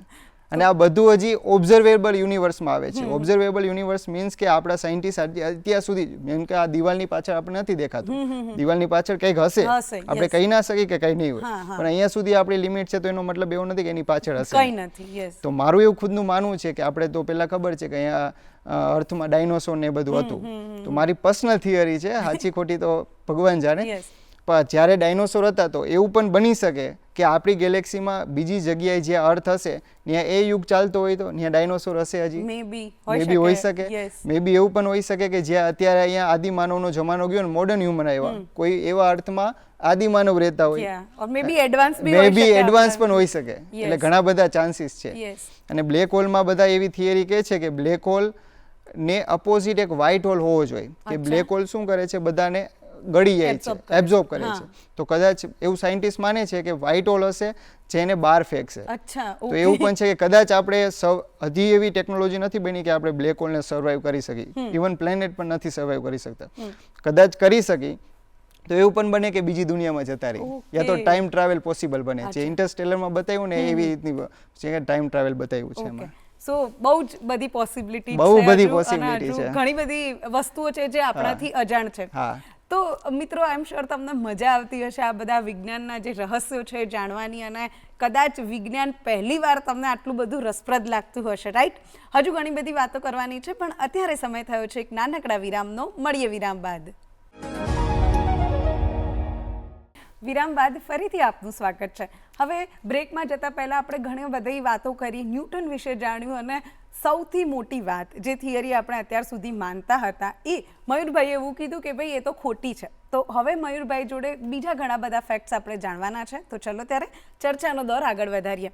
અને આ બધું હજી ઓબ્ઝર્વેબલ યુનિવર્સમાં આવે છે. ઓબ્ઝર્વેબલ યુનિવર્સ મીન્સ કે આપણા સાયન્ટિસ્ટ અત્યાર સુધી, જેમ કે આ દિવાલની પાછળ આપણે નથી દેખાતું, દિવાલની પાછળ કંઈક હશે, આપણે કહી ના શકીએ કે કંઈ નહીં હોય, પણ અહીંયા સુધી આપણી લિમિટ છે તો એનો મતલબ એવો નથી કે એની પાછળ હશે. તો મારું એવું ખુદનું માનવું છે કે આપણે તો પહેલા ખબર છે કે અહીંયા અર્થમાં ડાયનોસોર ને બધું હતું, તો મારી પર્સનલ થિયરી છે, સાચી ખોટી તો ભગવાન જાણે. પણ જ્યારે ડાયનોસોર હતા તો એવું પણ બની શકે કે આપણી ગેલેક્સીમાં બીજી જગ્યાએ જ્યાં અર્થ હશે ત્યાં એ યુગ ચાલતો હોય તો ત્યાં ડાયનોસોર હશે હજી, મે બી હોઈ શકે. મે બી એવું પણ હોઈ શકે કે જ્યાં અત્યારે અહીંયા આદિમાનવનો જમાનો ગયો ને મોડર્ન હ્યુમન આવ્યા, કોઈ એવા અર્થમાં આદિમાનવ રહેતા હોય, મે બી એડવાન્સ પણ હોઈ શકે. એટલે ઘણા બધા ચાન્સીસ છે. અને બ્લેક હોલમાં બધા એવી થિયરી કહે છે કે બ્લેક હોલ ને અપોઝિટ એક વ્હાઇટ હોલ હોવો જોઈએ, કે બ્લેક હોલ શું કરે છે, બધાને ગળી જાય છે, એબ્ઝોર્બ કરે છે. તો કદાચ એવું સાયન્ટિસ્ટ માને છે કે વ્હાઇટ હોલ હશે જેને બહાર ફેંકશે. તો એવું પણ છે કે કદાચ આપણે હજી એવી ટેકનોલોજી નથી બની કે આપણે બ્લેક હોલને સર્વાઈવ કરી શકીએ. ઇવન પ્લેનેટ પણ નથી સર્વાઈવ કરી શકતા. કદાચ કરી શકી તો એવું પણ બને કે બીજી દુનિયામાં જતા રહી, યા તો ટાઈમ ટ્રાવેલ પોસિબલ બને. જે ઇન્ટરસ્ટેલરમાં બતાવ્યું ને એવી રીતની ટાઈમ ટ્રાવેલ બતાવ્યું છે એમાં.
સો બહુ જ બધી પોસિબિલિટી છે, ઘણી બધી વસ્તુઓ છે જે આપણાથી અજાણ છે. તો મિત્રો, આઈ એમ શ્યોર તમને મજા આવતી હશે આ બધા વિજ્ઞાનના જે રહસ્યો છે જાણવાની, અને કદાચ વિજ્ઞાન પહેલી વાર તમને આટલું બધું રસપ્રદ લાગતું હશે, રાઈટ? હજુ ઘણી બધી વાતો કરવાની છે, પણ અત્યારે સમય થયો છે એક નાનકડા વિરામનો. મળીએ વિરામ બાદ. વિરામ બાદ ફરીથી આપનું સ્વાગત છે. હવે બ્રેકમાં જતા પહેલા આપણે ઘણી બધી વાતો કરી, ન્યૂટન વિશે જાણ્યું, અને સૌથી મોટી વાત જે થિયરી આપણે અત્યાર સુધી માનતા હતા એ મયુરભાઈએ એવું કીધું કે ભાઈ એ તો ખોટી છે. તો હવે મયુરભાઈ જોડે બીજા ઘણા બધા ફેક્ટ્સ આપણે જાણવાના છે. તો ચલો ત્યારે ચર્ચાનો દોર આગળ વધારીએ.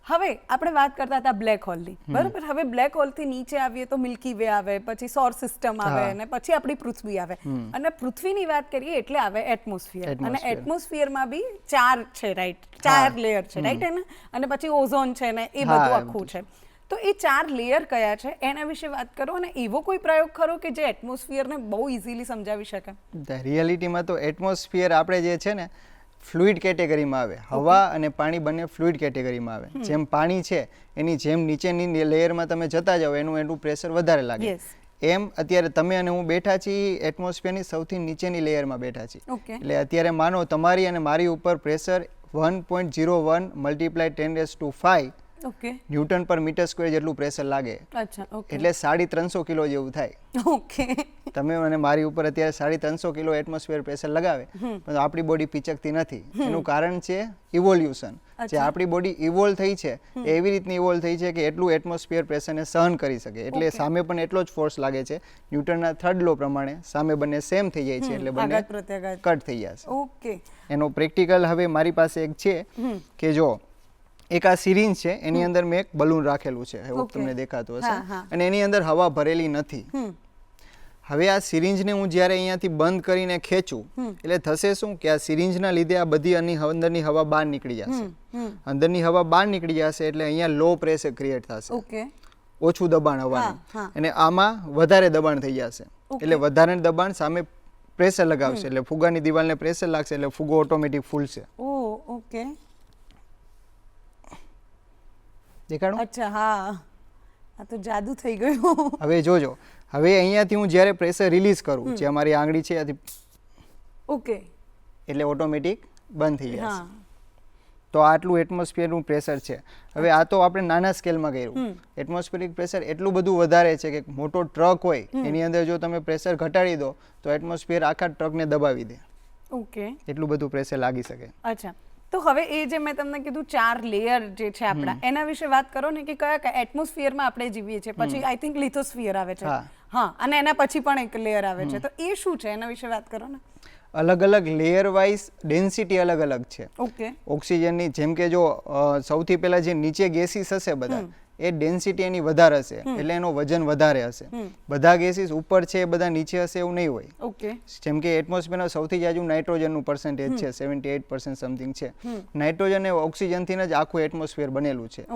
હવે આપણે વાત કરતા હતા બ્લેક હોલની, બરાબર? હવે બ્લેક હોલથી નીચે આવીએ તો મિલ્કી વે આવે, પછી સોર સિસ્ટમ આવે, અને પછી આપણી પૃથ્વી આવે. અને પૃથ્વીની વાત કરીએ એટલે આવે એટમોસ્ફિયર, અને એટમોસ્ફિયરમાં બી 4 છે, રાઈટ? 4 લેયર છે, રાઈટ? અને પછી ઓઝોન છે ને એ બધું આખું છે. તો એ 4 લેયર કયા છે એના વિશે વાત કરો, અને એવો કોઈ પ્રયોગ ખરો કે જે એટમોસ્ફિયરને બહુ ઇઝીલી સમજાવી શકે?
રિયાલિટીમાં તો એટમોસ્ફિયર આપણે જે છે ને ફ્લુઇડ કેટેગરીમાં આવે. હવા અને પાણી બંને ફ્લુઇડ કેટેગરીમાં આવે. જેમ પાણી છે એની જેમ નીચેની લેયરમાં તમે જતા જાઓ એનું પ્રેશર વધારે લાગે, એમ અત્યારે તમે અને હું બેઠા છીએ એટમોસ્ફિયરની સૌથી નીચેની લેયરમાં બેઠા છીએ. એટલે અત્યારે માનો તમારી અને મારી ઉપર પ્રેશર 1.01 × 10⁵ ન્યૂટન પર મીટર સ્ક્વેર જેટલું પ્રેશર લાગે. એટલે 350 કિલો જેવું થાય. તમે અને મારી ઉપર અત્યારે 350 કિલો એટમોસ્ફિયર પ્રેશર લગાવે, પણ આપણી બોડી પીચકતી નથી. એનું કારણ છે ઇવોલ્યુશન. જે આપણી બોડી ઇવોલ્વ થઈ છે એવી રીતની ઇવોલ્વ થઈ છે કે એટલું એટમોસ્ફિયર પ્રેશરને સહન કરી શકે. એટલે સામે પણ એટલો જ ફોર્સ લાગે છે. ન્યૂટનના 3rd લો પ્રમાણે સામે બંને સેમ થઈ જાય છે, એટલે બંને કટ થઈ જશે. એનો પ્રેક્ટિકલ હવે મારી પાસે એક છે કે જો એક આ સિરિંજ છે, એની અંદર મેં એક બલૂન રાખેલું છે, એવું તમને દેખાતું હશે, અને એની અંદર હવા ભરેલી નથી. હવે આ સિરિંજને હું જ્યારે અહીંયાથી બંધ કરીને ખેંચું એટલે થશે શું કે આ સિરિંજના લીધે આ બધી અંદરની હવા બહાર નીકળી જશે. અંદરની હવા બહાર નીકળી જશે એટલે અહીંયા લો પ્રેશર ક્રિએટ થશે.
ઓકે,
ઓછું દબાણ હવાનું અને આમાં વધારે દબાણ થઈ જશે. એટલે વધારે દબાણ સામે પ્રેશર લગાવશે એટલે ફુગાની દિવાલને પ્રેશર લાગશે એટલે ફુગો ઓટોમેટિક ફૂલશે.
ઓકે,
દેખાડું?
અચ્છા, હા, આ તો જાદુ થઈ ગયું.
હવે જોજો, હવે અહીંયાથી હું જ્યારે પ્રેશર રિલીઝ કરું, જે અમારી આંગળી છે ત્યાંથી,
ઓકે,
એટલે ઓટોમેટિક બંધ થઈ જશે. તો આટલું એટમોસ્ફિયરનું પ્રેશર છે. હવે આ તો આપણે નાના સ્કેલમાં કર્યું. એટમોસ્ફિયરિક પ્રેશર એટલું બધું વધારે છે કે મોટો ટ્રક હોય એની અંદર જો તમે પ્રેશર ઘટાડી દો તો એટમોસ્ફિયર આખા ટ્રકને દબાવી દે.
ઓકે,
એટલું બધું પ્રેશર લાગી શકે.
અચ્છા, તો હવે એ જે મેં તમને કીધું 4 લેયર જે છે આપણા, એના વિશે વાત કરો ને કે કયા એટમોસ્ફિયરમાં આપણે જીવીએ છીએ. પછી આઈ થિંક લિથોસ્ફિયર આવે છે. હા, અને એના પછી પણ એક લેયર આવે છે. તો એ શું છે એના વિશે વાત કરો ને.
અલગ અલગ લેયર વાઇઝ ડેન્સિટી અલગ અલગ છે.
ઓકે,
ઓક્સિજનની જેમ કે જો સૌથી પહેલા જે નીચે ગેસીસ હશે બધા એ ડેન્સિટી એની વધારે હશે એટલે એનો વજન વધારે હશે. બધા ગેસીસ ઉપર છે એ બધા નીચે હશે એવું નહીં હોય.
ઓકે,
જેમ કે એટમોસ્ફિયરમાં સૌથી જાજુ નાઇટ્રોજનનું પર્સન્ટેજ છે, 78% સમથિંગ છે. નાઇટ્રોજન એ ઓક્સિજનથી જ આખું એટમોસ્ફિયર બનેલું છે.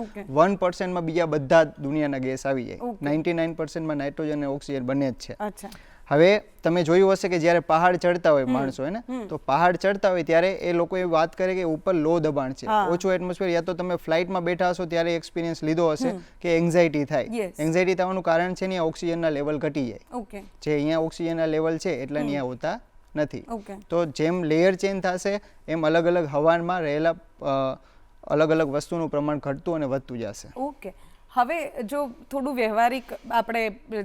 1%માં બીજા બધા દુનિયાના ગેસ આવી જાય. 99%માં નાઇટ્રોજન અને ઓક્સિજન બને જ છે.
અચ્છા,
હવે તમે જોયું હશે કે જ્યારે પહાડ ચડતા હોય માણસો ને, તો પહાડ ચડતા હોય ત્યારે એ લોકો એ વાત કરે કે ઉપર લો દબાણ છે, ઓછું એટમોસ્ફિયર. યા તો તમે ફ્લાઇટમાં બેઠા હશો ત્યારે એક્સપિરિયન્સ લીધો હશે કે એન્ઝાઇટી થાય. એન્ઝાઇટી થવાનું કારણ છે ને ઓક્સિજનના લેવલ ઘટી જાય.
ઓકે,
જે અહીંયા ઓક્સિજનના લેવલ છે એટલા અહીંયા હોતા નથી.
ઓકે,
તો જેમ લેયર ચેન્જ થશે એમ અલગ અલગ હવામાં રહેલા અલગ અલગ વસ્તુનું પ્રમાણ ઘટતું અને વધતું જશે.
ઓકે. હવે જો થોડું વ્યવહારિક આપણે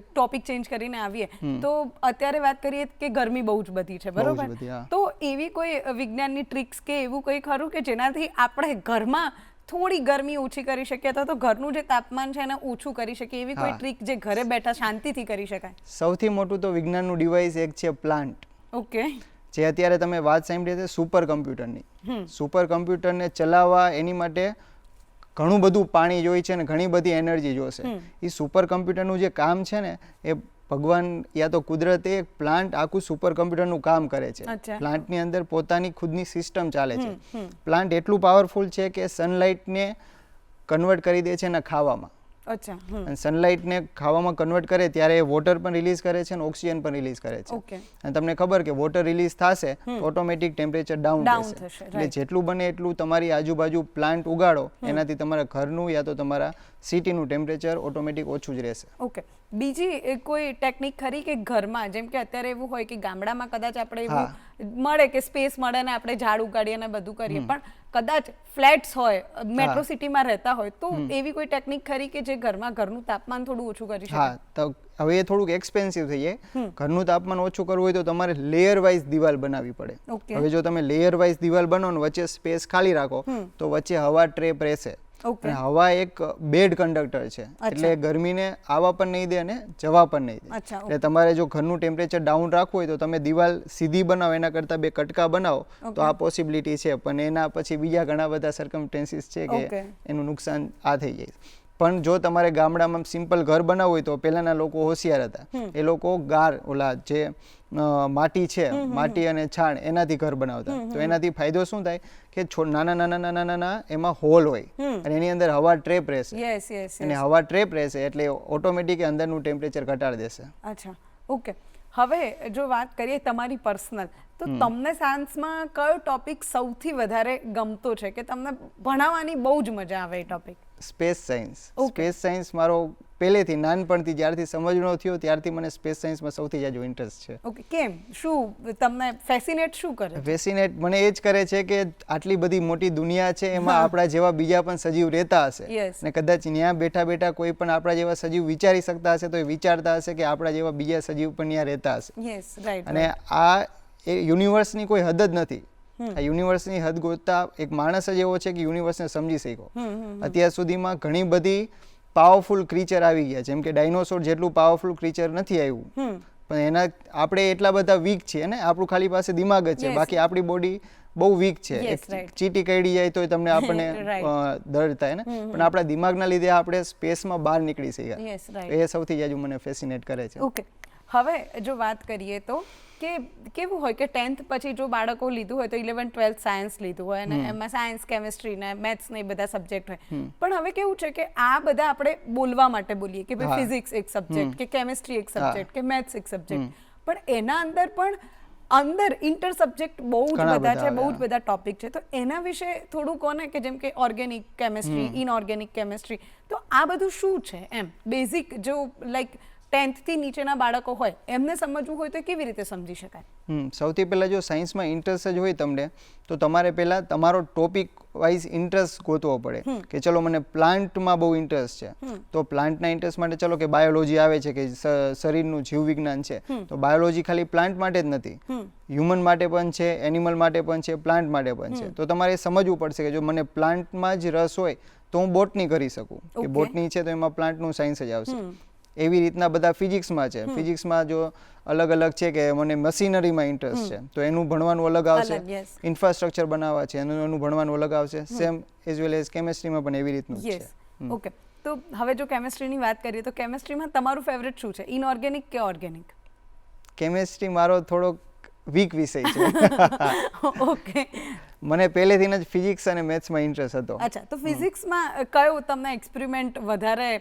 ટોપિક ચેન્જ કરીને આવીએ તો અત્યારે વાત કરીએ કે ગરમી બહુ જ બધી છે, બરોબર? તો એવી કોઈ વિજ્ઞાનની ટ્રિક્સ કે એવું કંઈ ખરું કે જેનાથી આપણે ઘરમાં થોડી ગરમી ઓછી કરી શકીએ અથવા તો ઘરનું જે તાપમાન છે એને ઓછું કરી શકીએ, એવી કોઈ ટ્રીક જે ઘરે બેઠા શાંતિથી કરી શકાય?
સૌથી મોટું તો વિજ્ઞાનનું ડિવાઇસ એક છે પ્લાન્ટ.
ઓકે,
જે અત્યારે તમે વાત સાંભળી છે સુપર કમ્પ્યુટરની. સુપર કમ્પ્યુટરને ચલાવવા એની માટે ઘણું બધું પાણી જોઈએ છે અને ઘણી બધી એનર્જી જોશે. એ સુપર કમ્પ્યુટરનું જે કામ છે ને એ ભગવાન યા તો કુદરતે એક પ્લાન્ટ આખું સુપર કમ્પ્યુટરનું કામ કરે છે. પ્લાન્ટની અંદર પોતાની ખુદની સિસ્ટમ ચાલે છે. પ્લાન્ટ એટલું પાવરફુલ છે કે સનલાઇટને કન્વર્ટ કરી દે છે એના ખાવામાં.
અચ્છા,
અને સનલાઇટને ખાવામાં કન્વર્ટ કરે ત્યારે એ વોટર પણ રિલીઝ કરે છે અને ઓક્સિજન પણ રિલીઝ કરે છે. અને તમને ખબર કે વોટર રિલીઝ થશે તો ઓટોમેટિક ટેમ્પરેચર ડાઉન થશે. એટલે જેટલું બને એટલું તમારી આજુબાજુ પ્લાન્ટ ઉગાડો એનાથી તમારા ઘરનું યા તો તમારા સિટીનું ટેમ્પરેચર ઓટોમેટિક ઓછું જ રહેશે.
ઓકે, બીજી કોઈ ટેકનિક ખરી કે ઘરમાં, જેમ કે અત્યારે એવું હોય કે ગામડામાં કદાચ આપણે એવું મળે કે સ્પેસ મળે ને આપણે ઝાડ ઉગાડીએ અને બધું કરીએ, પણ કદાચ ફ્લેટ્સ હોય, મેટ્રો સિટીમાં રહેતા હોય, તો એવી કોઈ ટેકનિક ખરી કે જે ઘરમાં ઘરનું તાપમાન થોડું ઓછું કરી શકે?
હા, તો હવે એ થોડુંક એક્સપેન્સિવ થઈ જાય. ઘરનું તાપમાન ઓછું કરવું હોય તો તમારે લેયર વાઇઝ દિવાલ બનાવવી પડે. હવે જો તમે લેયર વાઇઝ દિવાલ બનાવો ને વચ્ચે સ્પેસ ખાલી રાખો તો વચ્ચે હવા ટ્રેપ રહેશે. અને હવા એક બેડ કંડક્ટર છે એટલે ગરમીને આવવા પણ નહીં દે અને જવા પણ નહીં દે. એટલે તમારે જો ઘરનું ટેમ્પરેચર ડાઉન રાખવું હોય તો તમે દિવાલ સીધી બનાવો એના કરતાં 2 કટકા બનાવો તો આ પોસિબિલિટી છે. પણ એના પછી બીજા ઘણા બધા સર્કમસ્ટેન્સીસ છે કે એનું નુકસાન આ થઈ જાય. પણ જો તમારે ગામડામાં સિમ્પલ ઘર બનાવવું હોય તો પહેલાના લોકો હોશિયાર હતા. એ લોકો ગાર ઓલા જે માટી છે, માટી અને છાણ એનાથી ઘર બનાવતા. તો એનાથી ફાયદો શું થાય કે નાના એમાં હોલ હોય અને એની અંદર હવા ટ્રેપ રહેશે. અને હવા ટ્રેપ રહેશે એટલે ઓટોમેટિક અંદરનું ટેમ્પરેચર ઘટાડી દેશે.
અચ્છા, ઓકે. હવે જો વાત કરીએ તમારી પર્સનલ, તો તમને સાયન્સમાં કયો ટોપિક સૌથી વધારે ગમતો છે કે તમને ભણાવવાની બહુ જ મજા આવે એ topic?
Space science. Space science મારો પહેલેથી નાનપણથી જ્યારથી સમજણો થયો ત્યારથી મને સ્પેસ સાયન્સમાં સૌથી જાજો ઇન્ટરેસ્ટ છે.
ઓકે, કેમ? શું તમને ફેસિનેટ શું કરે?
ફેસિનેટ મને એ જ કરે છે કે આટલી બધી મોટી દુનિયા છે એમાં આપણા જેવા બીજા પણ સજીવ રહેતા હશે અને કદાચ ત્યાં બેઠા બેઠા કોઈ પણ આપણા જેવા સજીવ વિચારી શકતા હશે તો એ વિચારતા હશે કે આપણા જેવા બીજા સજીવ પણ ત્યાં રહેતા હશે. અને આ એ યુનિવર્સની કોઈ હદ જ નથી. આ યુનિવર્સની હદ ગોતતા એક માણસ જ એવો છે કે યુનિવર્સને સમજી શક્યો. અત્યાર સુધીમાં ઘણી બધી પાવરફુલ ક્રીચર આવી ગયા, જેમ કે ડાયનોસોર જેટલું પાવરફુલ ક્રીચર નથી આવ્યું, પણ એના આપણે એટલા બધા વીક છીએ ને, આપણું ખાલી પાસે દિમાગ જ છે, બાકી આપણી બોડી બહુ વીક છે. ચીટી કરડી જાય તો તમને આપણને દર્દ થાય ને, પણ આપણા દિમાગના લીધે આપણે સ્પેસમાં બહાર નીકળી શક્યા. એ સૌથી જાજુ મને ફેસિનેટ કરે છે.
ઓકે, હવે જો વાત કરીએ તો કે કેવું હોય કે 10th પછી જો બાળકો લીધું હોય તો 11th 12th સાયન્સ લીધું હોય અને એમાં સાયન્સ કેમિસ્ટ્રી ને મેથ્સ ને એ બધા સબ્જેક્ટ હોય પણ હવે કેવું છે કે આ બધા આપણે બોલવા માટે બોલીએ કે ભાઈ ફિઝિક્સ એક સબ્જેક્ટ કે કેમિસ્ટ્રી એક સબ્જેક્ટ કે મેથ્સ એક સબ્જેક્ટ પણ એના અંદર ઇન્ટર સબ્જેક્ટ બહુ જ બધા છે, બહુ જ બધા ટોપિક છે, તો એના વિશે થોડું કોને કે જેમ કે ઓર્ગેનિક કેમિસ્ટ્રી, ઇનઓર્ગેનિક કેમિસ્ટ્રી, તો આ બધું શું છે એમ બેઝિક જો લાઈક 10th થી નીચેના બાળકો હોય એમને સમજવું હોય તો કેવી રીતે સમજી શકાય?
સૌથી પહેલાં જો સાયન્સમાં ઇન્ટરેસ્ટ જ હોય તમને તો તમારે પહેલાં તમારો ટોપિક વાઇઝ ઇન્ટરેસ્ટ ગોતવો પડે કે ચલો મને પ્લાન્ટમાં બહુ ઇન્ટરેસ્ટ છે તો પ્લાન્ટના ઇન્ટરેસ્ટ માટે ચલો કે બાયોલોજી આવે છે કે શરીરનું જીવવિજ્ઞાન છે તો બાયોલોજી ખાલી પ્લાન્ટ માટે જ નથી, હ્યુમન માટે પણ છે, એનિમલ માટે પણ છે, પ્લાન્ટ માટે પણ છે. તો તમારે સમજવું પડશે કે જો મને પ્લાન્ટમાં જ રસ હોય તો હું બોટની કરી શકું કે બોટની છે તો એમાં પ્લાન્ટનું સાયન્સ જ આવશે. એવી રીતના બધા ફિઝિક્સમાં છે, ફિઝિક્સમાં જો અલગ અલગ છે કે મને મશીનરીમાં ઇન્ટરેસ્ટ છે તો એનું ભણવાનું અલગ આવશે, ઇન્ફ્રાસ્ટ્રક્ચર બનાવવા છે એનું ભણવાનું અલગ આવશે, સેમ એઝ વેલ એઝ કેમિસ્ટ્રીમાં પણ એવી રીતનું છે.
ઓકે, તો હવે જો કેમિસ્ટ્રીની વાત કરીએ તો કેમિસ્ટ્રીમાં તમારું ફેવરેટ શું છે, ઇનઓર્ગેનિક કે ઓર્ગેનિક?
કેમિસ્ટ્રી મારો થોડોક વીક વિષય છે.
ઓકે,
મને પહેલેથી જ ફિઝિક્સ અને મેથ્સમાં ઇન્ટરેસ્ટ હતો.
અચ્છા, તો ફિઝિક્સમાં કયો તમને એક્સપેરિમેન્ટ વધારે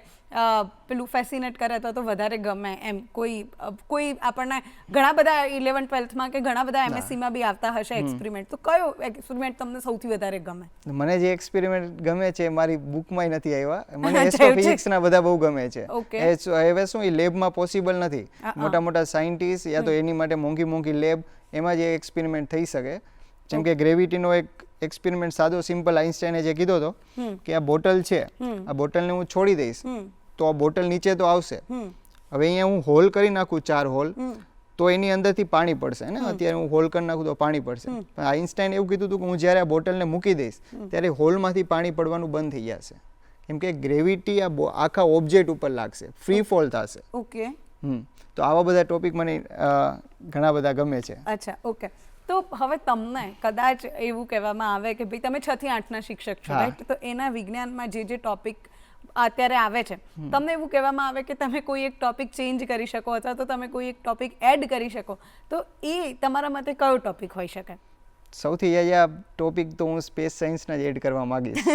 પેલું ફેસિનેટ કરે તો વધારે ગમે એમ? કોઈ આપણને ઘણા બધા 11th 12thમાં કે ઘણા બધા MScમાં બી આવતા હશે એક્સપેરિમેન્ટ, તો કયો એક્સપેરિમેન્ટ તમને સૌથી વધારે ગમે?
મને જે એક્સપેરિમેન્ટ ગમે છે મારી બુકમાં નથી આવ્યા, મને એસ્ટ્રોફિઝિક્સના બધા બહુ ગમે છે. હવે શું એ લેબમાં પોસિબલ નથી, મોટા મોટા સાયન્ટિસ્ટ યા તો એની માટે મોંઘી લેબ એમાં જે એક્સપેરિમેન્ટ થઈ શકે. જેમ કે ગ્રેવિટીનો એક એક્સપેરિમેન્ટ સાદો સિમ્પલ આઇન્સ્ટાઈને જે કીધો હતો કે આ બોટલ છે, આ બોટલને હું છોડી દઈશ તો આ બોટલ નીચે તો આવશે. હવે અહીંયા હું હોલ કરી નાખું 4 હોલ તો એની અંદરથી પાણી પડશે ને, અત્યારે હું હોલ કરી નાખું તો પાણી પડશે. પણ આઇન્સ્ટાઈને એવું કીધું હતું કે હું જ્યારે આ બોટલને મૂકી દઈશ ત્યારે હોલમાંથી પાણી પડવાનું બંધ થઈ જશે, કેમ કે ગ્રેવિટી આ આખા ઓબ્જેક્ટ ઉપર લાગશે, ફ્રી ફોલ થશે.
ઓકે,
તો આવા બધા ટોપિક મને ઘણા બધા ગમે છે.
અચ્છા, ઓકે. તો હવે તમને કદાચ એવું કહેવામાં આવે કે ભાઈ તમે 6 થી 8ના શિક્ષક છો, રાઈટ? તો એના વિજ્ઞાનમાં જે ટોપિક અત્યારે આવે છે તમને એવું કહેવામાં આવે કે તમે કોઈ એક ટોપિક ચેન્જ કરી શકો અથવા તો તમે કોઈ એક ટોપિક એડ કરી શકો, તો એ તમારા મતે કયો ટોપિક હોઈ શકે?
સૌથી આ ટોપિક તો હું સ્પેસ સાયન્સના જ એડ કરવા માંગીશ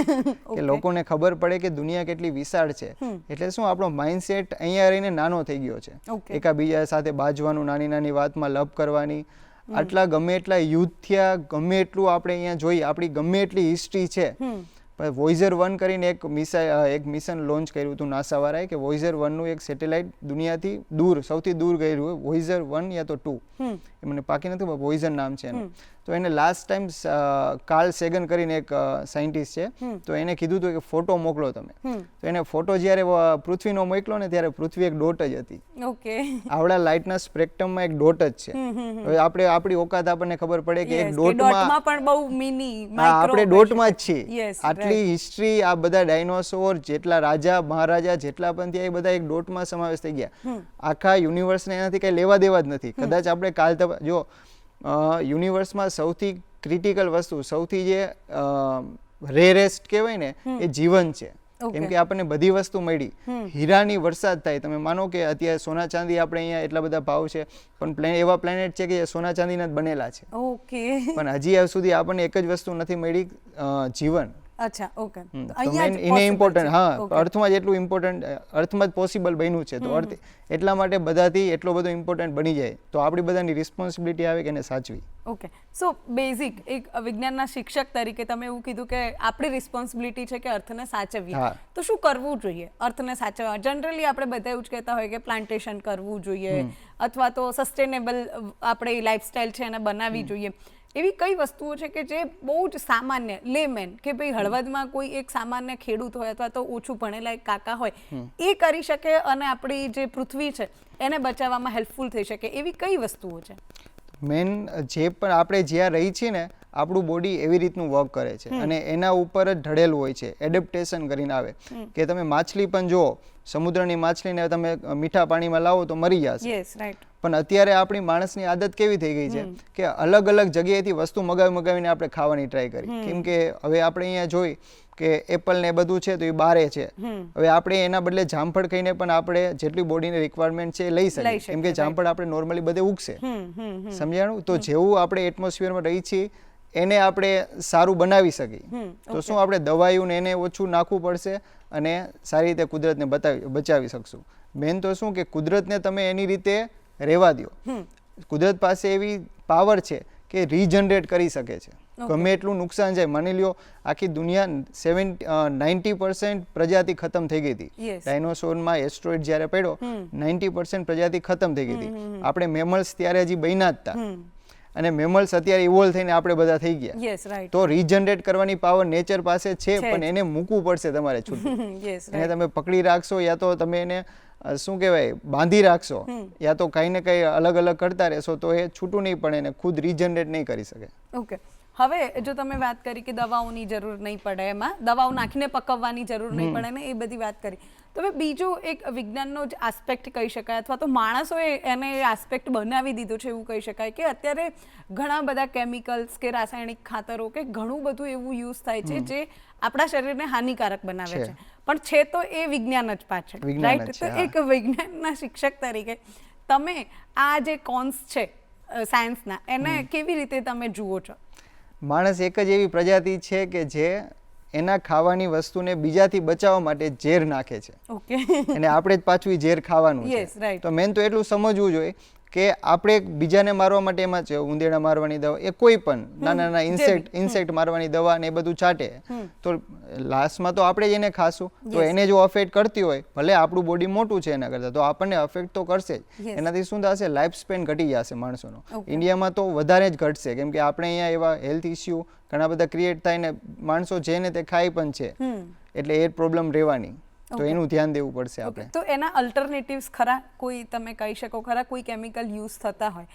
કે લોકોને ખબર પડે કે દુનિયા કેટલી વિશાળ છે. એટલે શું આપણો માઇન્ડસેટ અહીંયા રહીને નાનો થઈ ગયો છે, એકાબીજા સાથે બાજવાનું, નાની નાની વાતમાં લપ કરવાની, આટલા ગમે એટલા યુદ્ધ થયા, ગમે એટલું આપણે અહીંયા જોઈએ, આપણી ગમે એટલી હિસ્ટ્રી છે. વોઇઝર 1 કરીને એક મિશન લોન્ચ કર્યું હતું નાસા વાળાએ કે વોઇઝર 1નું એક સેટેલાઇટ દુનિયાથી દૂર, સૌથી દૂર ગયેલું હોય, વોઇઝર 1 યા તો 2, એ મને પાકી નથી પણ વોઇઝર નામ છે એનું. તો એને લાસ્ટ ટાઈમ કાર્લ સેગન કરીને એક સાયન્ટિસ્ટ છે, તો એને કીધું હતું કે ફોટો મોકલો તમે. તો એને ફોટો જ્યારે પૃથ્વીનો મોકલો ને ત્યારે પૃથ્વી એક ડોટ જ હતી.
ઓકે,
આવડા લાઇટના સ્પેક્ટ્રમમાં એક ડોટ જ છે. હવે આપણે આપણી ઓકાત આપણને ખબર પડે કે એક ડોટમાં
પણ બહુ મિની
આપણે ડોટમાં જ છીએ. આટલી હિસ્ટ્રી, આ બધા ડાયનોસોર, જેટલા રાજા મહારાજા જેટલા પણ થયા એ બધા એક ડોટમાં સમાવેશ થઈ ગયા. આખા યુનિવર્સને એનાથી કંઈ લેવા દેવા જ નથી. કદાચ આપણે જો યુનિવર્સમાં સૌથી ક્રિટિકલ વસ્તુ, સૌથી જે રેરેસ્ટ કહેવાય ને એ જીવન છે, કેમ કે આપણને બધી વસ્તુ મળી, હીરાની વરસાદ થાય. તમે માનો કે અત્યારે સોના ચાંદી આપણે અહીંયા એટલા બધા ભાવ છે પણ એવા પ્લેનેટ છે કે જે સોના ચાંદીના જ બનેલા છે.
ઓકે,
પણ હજી સુધી આપણને એક જ વસ્તુ નથી મળી, જીવન.
અચ્છા, ઓકે.
એને ઇમ્પોર્ટન્ટ, હા, અર્થમાં જ એટલું ઇમ્પોર્ટન્ટ, અર્થમાં જ પોસિબલ બન્યું છે, તો અર્થ એટલા માટે બધાથી એટલો બધો ઇમ્પોર્ટન્ટ બની જાય તો આપણી બધાની રિસ્પોન્સિબિલિટી આવે કે એને સાચવી.
ઓકે, સો બેઝિક એક વિજ્ઞાનના શિક્ષક તરીકે તમે એવું કીધું કે આપણી રિસ્પોન્સિબિલિટી છે કે અર્થને સાચવીએ, તો શું કરવું જોઈએ અર્થને સાચવવા? જનરલી આપણે બધા એવું જ કહેતા હોય કે પ્લાન્ટેશન કરવું જોઈએ અથવા તો સસ્ટેનેબલ આપણે લાઈફસ્ટાઈલ છે એને બનાવવી જોઈએ. એવી કઈ વસ્તુઓ છે કે જે બહુ જ સામાન્ય લેમેન કે ભાઈ હળવદમાં કોઈ એક સામાન્ય ખેડૂત હોય અથવા તો ઓછું ભણેલા એક કાકા હોય એ કરી શકે અને આપણી જે પૃથ્વી છે એને બચાવવામાં હેલ્પફુલ થઈ શકે, એવી કઈ વસ્તુઓ છે?
મેન જે પણ આપણે જ્યાં રહી છીએ ને આપણું બોડી એવી રીતનું વર્ક કરે છે અને એના ઉપર જ ઢળેલું હોય છે, એડેપ્ટેશન કરીને આવે કે તમે માછલી પણ જુઓ, સમુદ્રની માછલીને તમે મીઠા પાણીમાં લાવો તો મરી જશે.
Yes, right.
પણ અત્યારે આપણી માણસની આદત કેવી થઈ ગઈ છે કે અલગ અલગ જગ્યાએથી વસ્તુ મગાવીને આપણે ખાવાની ટ્રાય કરી. કેમ કે હવે આપણે અહીંયા જોઈ કે એપલ ને બધું છે તો એ બારે છે. હવે આપણે એના બદલે જામફળ ખાઈને પણ આપણે જેટલી બોડીની રિક્વાયરમેન્ટ છે એ લઈ શકીએ. કેમ કે જામફળ આપણે નોર્મલી બધે ઉગશે. સમજાણું? તો જેવું આપણે એટમોસ્ફિયરમાં રહી છીએ એને આપણે સારું બનાવી શકીએ. તો શું આપણે દવાઈઓ ને એને ઓછું નાખવું પડશે અને સારી રીતે કુદરતને બચાવી શકશું. મેન તો શું કે કુદરતને તમે એની રીતે રહેવા દો. કુદરત પાસે એવી પાવર છે કે રીજનરેટ કરી શકે છે. ગમે એટલું નુકસાન જાય, માની લ્યો આખી દુનિયા 90% પ્રજાતિ ખતમ થઈ ગઈ હતી. ડાયનોસોરમાં એસ્ટ્રોઇડ જ્યારે પડ્યો 90% પ્રજાતિ ખતમ થઈ ગઈ હતી. આપણે મેમલ્સ ત્યારે હજી બન્યા જ હતા અને મેમલ્સ અત્યારે ઇવોલ્વ થઈને આપણે બધા થઈ ગયા. તો રીજનરેટ કરવાની પાવર નેચર પાસે છે, પણ એને મૂકવું પડશે તમારે છૂટું. એને તમે પકડી રાખશો યા તો તમે એને શું કહેવાય બાંધી રાખશો યા તો કઈ ને કઈ અલગ અલગ કરતા રહેશો તો એ છૂટું નહીં પડે, એને ખુદ રીજનરેટ નહીં કરી શકે.
ઓકે, હવે જો તમે વાત કરી કે દવાઓની જરૂર નહીં પડે, એમાં દવાઓ નાખીને પકવવાની જરૂર નહીં પડે ને એ બધી વાત કરી, તો હવે બીજું એક વિજ્ઞાનનો જ આસ્પેક્ટ કહી શકાય અથવા તો માણસોએ એને આસ્પેક્ટ બનાવી દીધું છે એવું કહી શકાય કે અત્યારે ઘણા બધા કેમિકલ્સ કે રાસાયણિક ખાતરો કે ઘણું બધું એવું યુઝ થાય છે જે આપણા શરીરને હાનિકારક બનાવે છે, પણ છે તો એ વિજ્ઞાન જ પાછળ, રાઈટ? તો એક વિજ્ઞાનના શિક્ષક તરીકે તમે આ જે કોન્સ છે સાયન્સના એને કેવી રીતે તમે જુઓ છો?
માણસ એક જ એવી પ્રજાતિ છે કે જે એના ખાવાની વસ્તુને બીજાથી બચાવવા માટે ઝેર નાખે છે.
ઓકે.
અને આપણે જ પાછું ઝેર ખાવાનું છે. તો મેન તો એટલું સમજવું જોઈએ કે આપણે બીજાને મારવા માટે એમાં છે ઉંદેડા મારવાની દવા, એ કોઈ પણ નાના નાના ઇન્સેક્ટ મારવાની દવા ને એ બધું ચાટે તો લાસ્ટમાં તો આપણે જ એને ખાશું. તો એને જો અફેક્ટ કરતી હોય, ભલે આપણું બોડી મોટું છે એના કરતાં, તો આપણને અફેક્ટ તો કરશે જ. એનાથી શું થશે? લાઈફ સ્પેન ઘટી જશે માણસોનો. ઇન્ડિયામાં તો વધારે જ ઘટશે, કેમ કે આપણે અહીંયા એવા હેલ્થ ઇસ્યુ ઘણા બધા ક્રિએટ થાય ને માણસો જેને તે ખાય પણ છે, એટલે એ પ્રોબ્લેમ રહેવાની. તો એનું ધ્યાન દેવું પડશે આપણે.
તો એના અલ્ટરનેટિવ્સ ખરા કોઈ તમે કહી શકો ખરા? કોઈ કેમિકલ યુઝ થતા હોય,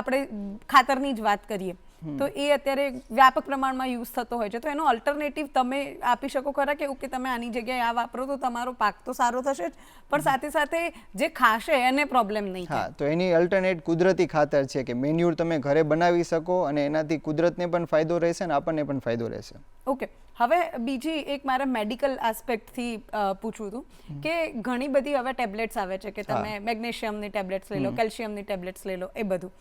આપણે ખાતરની જ વાત કરીએ તો એ અત્યારે વ્યાપક પ્રમાણમાં યુઝ થતો હોય છે, તો એનો અલ્ટરનેટિવ તમે આપી શકો ખરા કે ઓકે તમે આની જગ્યાએ આ વાપરો તો તમારો પાક તો સારો થશે જ, પણ સાથે સાથે જે ખાશે એને પ્રોબ્લેમ નહીં થાય?
હા, તો એની અલ્ટરનેટ કુદરતી ખાતર છે કે મેન્યુર તમે ઘરે બનાવી શકો અને એનાથી કુદરતને પણ ફાયદો રહેશે અને આપણને પણ ફાયદો રહેશે.
ઓકે, હવે બીજી એક મારે મેડિકલ આસ્પેક્ટથી પૂછવું હતું કે ઘણી બધી હવે ટેબ્લેટ્સ આવે છે કે તમે મેગ્નેશિયમની ટેબ્લેટ્સ લઈ લો, કેલ્શિયમની ટેબ્લેટ્સ લઈ લો, એ બધું.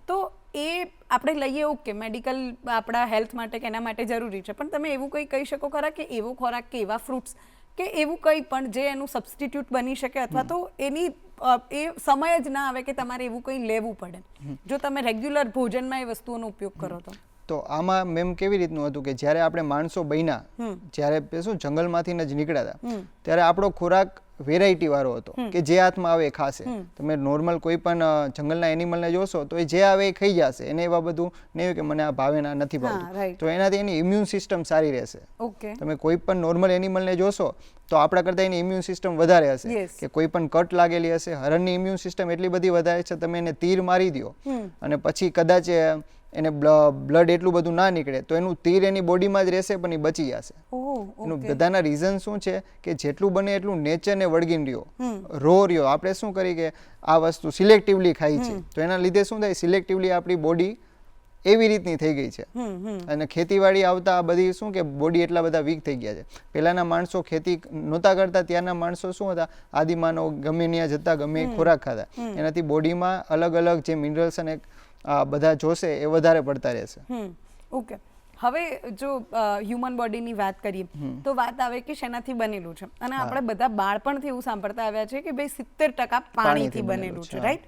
તો એ આપણે લઈએ ઓકે, મેડિકલ આપણા હેલ્થ માટે કે એના માટે જરૂરી છે, પણ તમે એવું કંઈ કહી શકો ખરા કે એવો ખોરાક કે એવા ફ્રૂટ્સ કે એવું કંઈ પણ જે એનું સબસ્ટિટ્યૂટ બની શકે અથવા તો એની એ સમય જ ના આવે કે તમારે એવું કંઈ લેવું પડે જો તમે રેગ્યુલર ભોજનમાં એ વસ્તુઓનો ઉપયોગ કરો તો?
તો આમાં મેમ કેવી રીતનું હતું કે જ્યારે આપણે માણસો બન્યા, જ્યારે શું જંગલમાંથી જ નીકળ્યા હતા, ત્યારે આપણો ખોરાક વેરાયટી વાળો હતો કે જે હાથમાં આવે એ ખાશે. તમે નોર્મલ કોઈ પણ જંગલના એનિમલને જોશો તો એ જે આવે એ ખાઈ જશે, એને એવા બધું નહીં કે મને આ ભાવે ના નથી ભાવતું. તો એનાથી એની ઇમ્યુન સિસ્ટમ સારી રહેશે. તમે કોઈ પણ નોર્મલ એનિમલને જોશો તો આપણા કરતાં એની ઇમ્યુન સિસ્ટમ વધારે હશે કે કોઈ પણ કટ લાગેલી હશે. હરણની ઇમ્યુન સિસ્ટમ એટલી બધી વધારે છે, તમે એને તીર મારી દો અને પછી કદાચ એને બ્લડ એટલું બધું ના નીકળે તો એનું તીર એની બોડીમાં જ રહેશે પણ એ બચી જશે. એનું બધાના રીઝન શું છે કે જેટલું બને એટલું નેચરને વળગીને રહ્યો, રો રહ્યો. આપણે શું કરી કે આ વસ્તુ સિલેક્ટિવલી ખાઈ છે, તો એના લીધે શું થાય, સિલેક્ટિવલી આપણી બોડી એવી રીતની થઈ ગઈ છે. અને ખેતીવાડી આવતા આ બધી શું કે બોડી એટલા બધા વીક થઈ ગયા છે. પહેલાના માણસો ખેતી નહોતા કરતા, ત્યારના માણસો શું હતા, આદિમાનવ ગમે ત્યાં જતા ગમે ખોરાક ખાતા, એનાથી બોડીમાં અલગ અલગ જે મિનરલ્સ અને બધા જોશે એ વધારે પડતા રહેશે.
ઓકે, હવે જો હ્યુમન બોડીની વાત કરીએ તો વાત આવે કે શેનાથી બનેલું છે, અને આપણે બધા બાળપણથી એવું સાંભળતા આવ્યા છે કે ભાઈ 70% પાણીથી બનેલું છે, રાઈટ?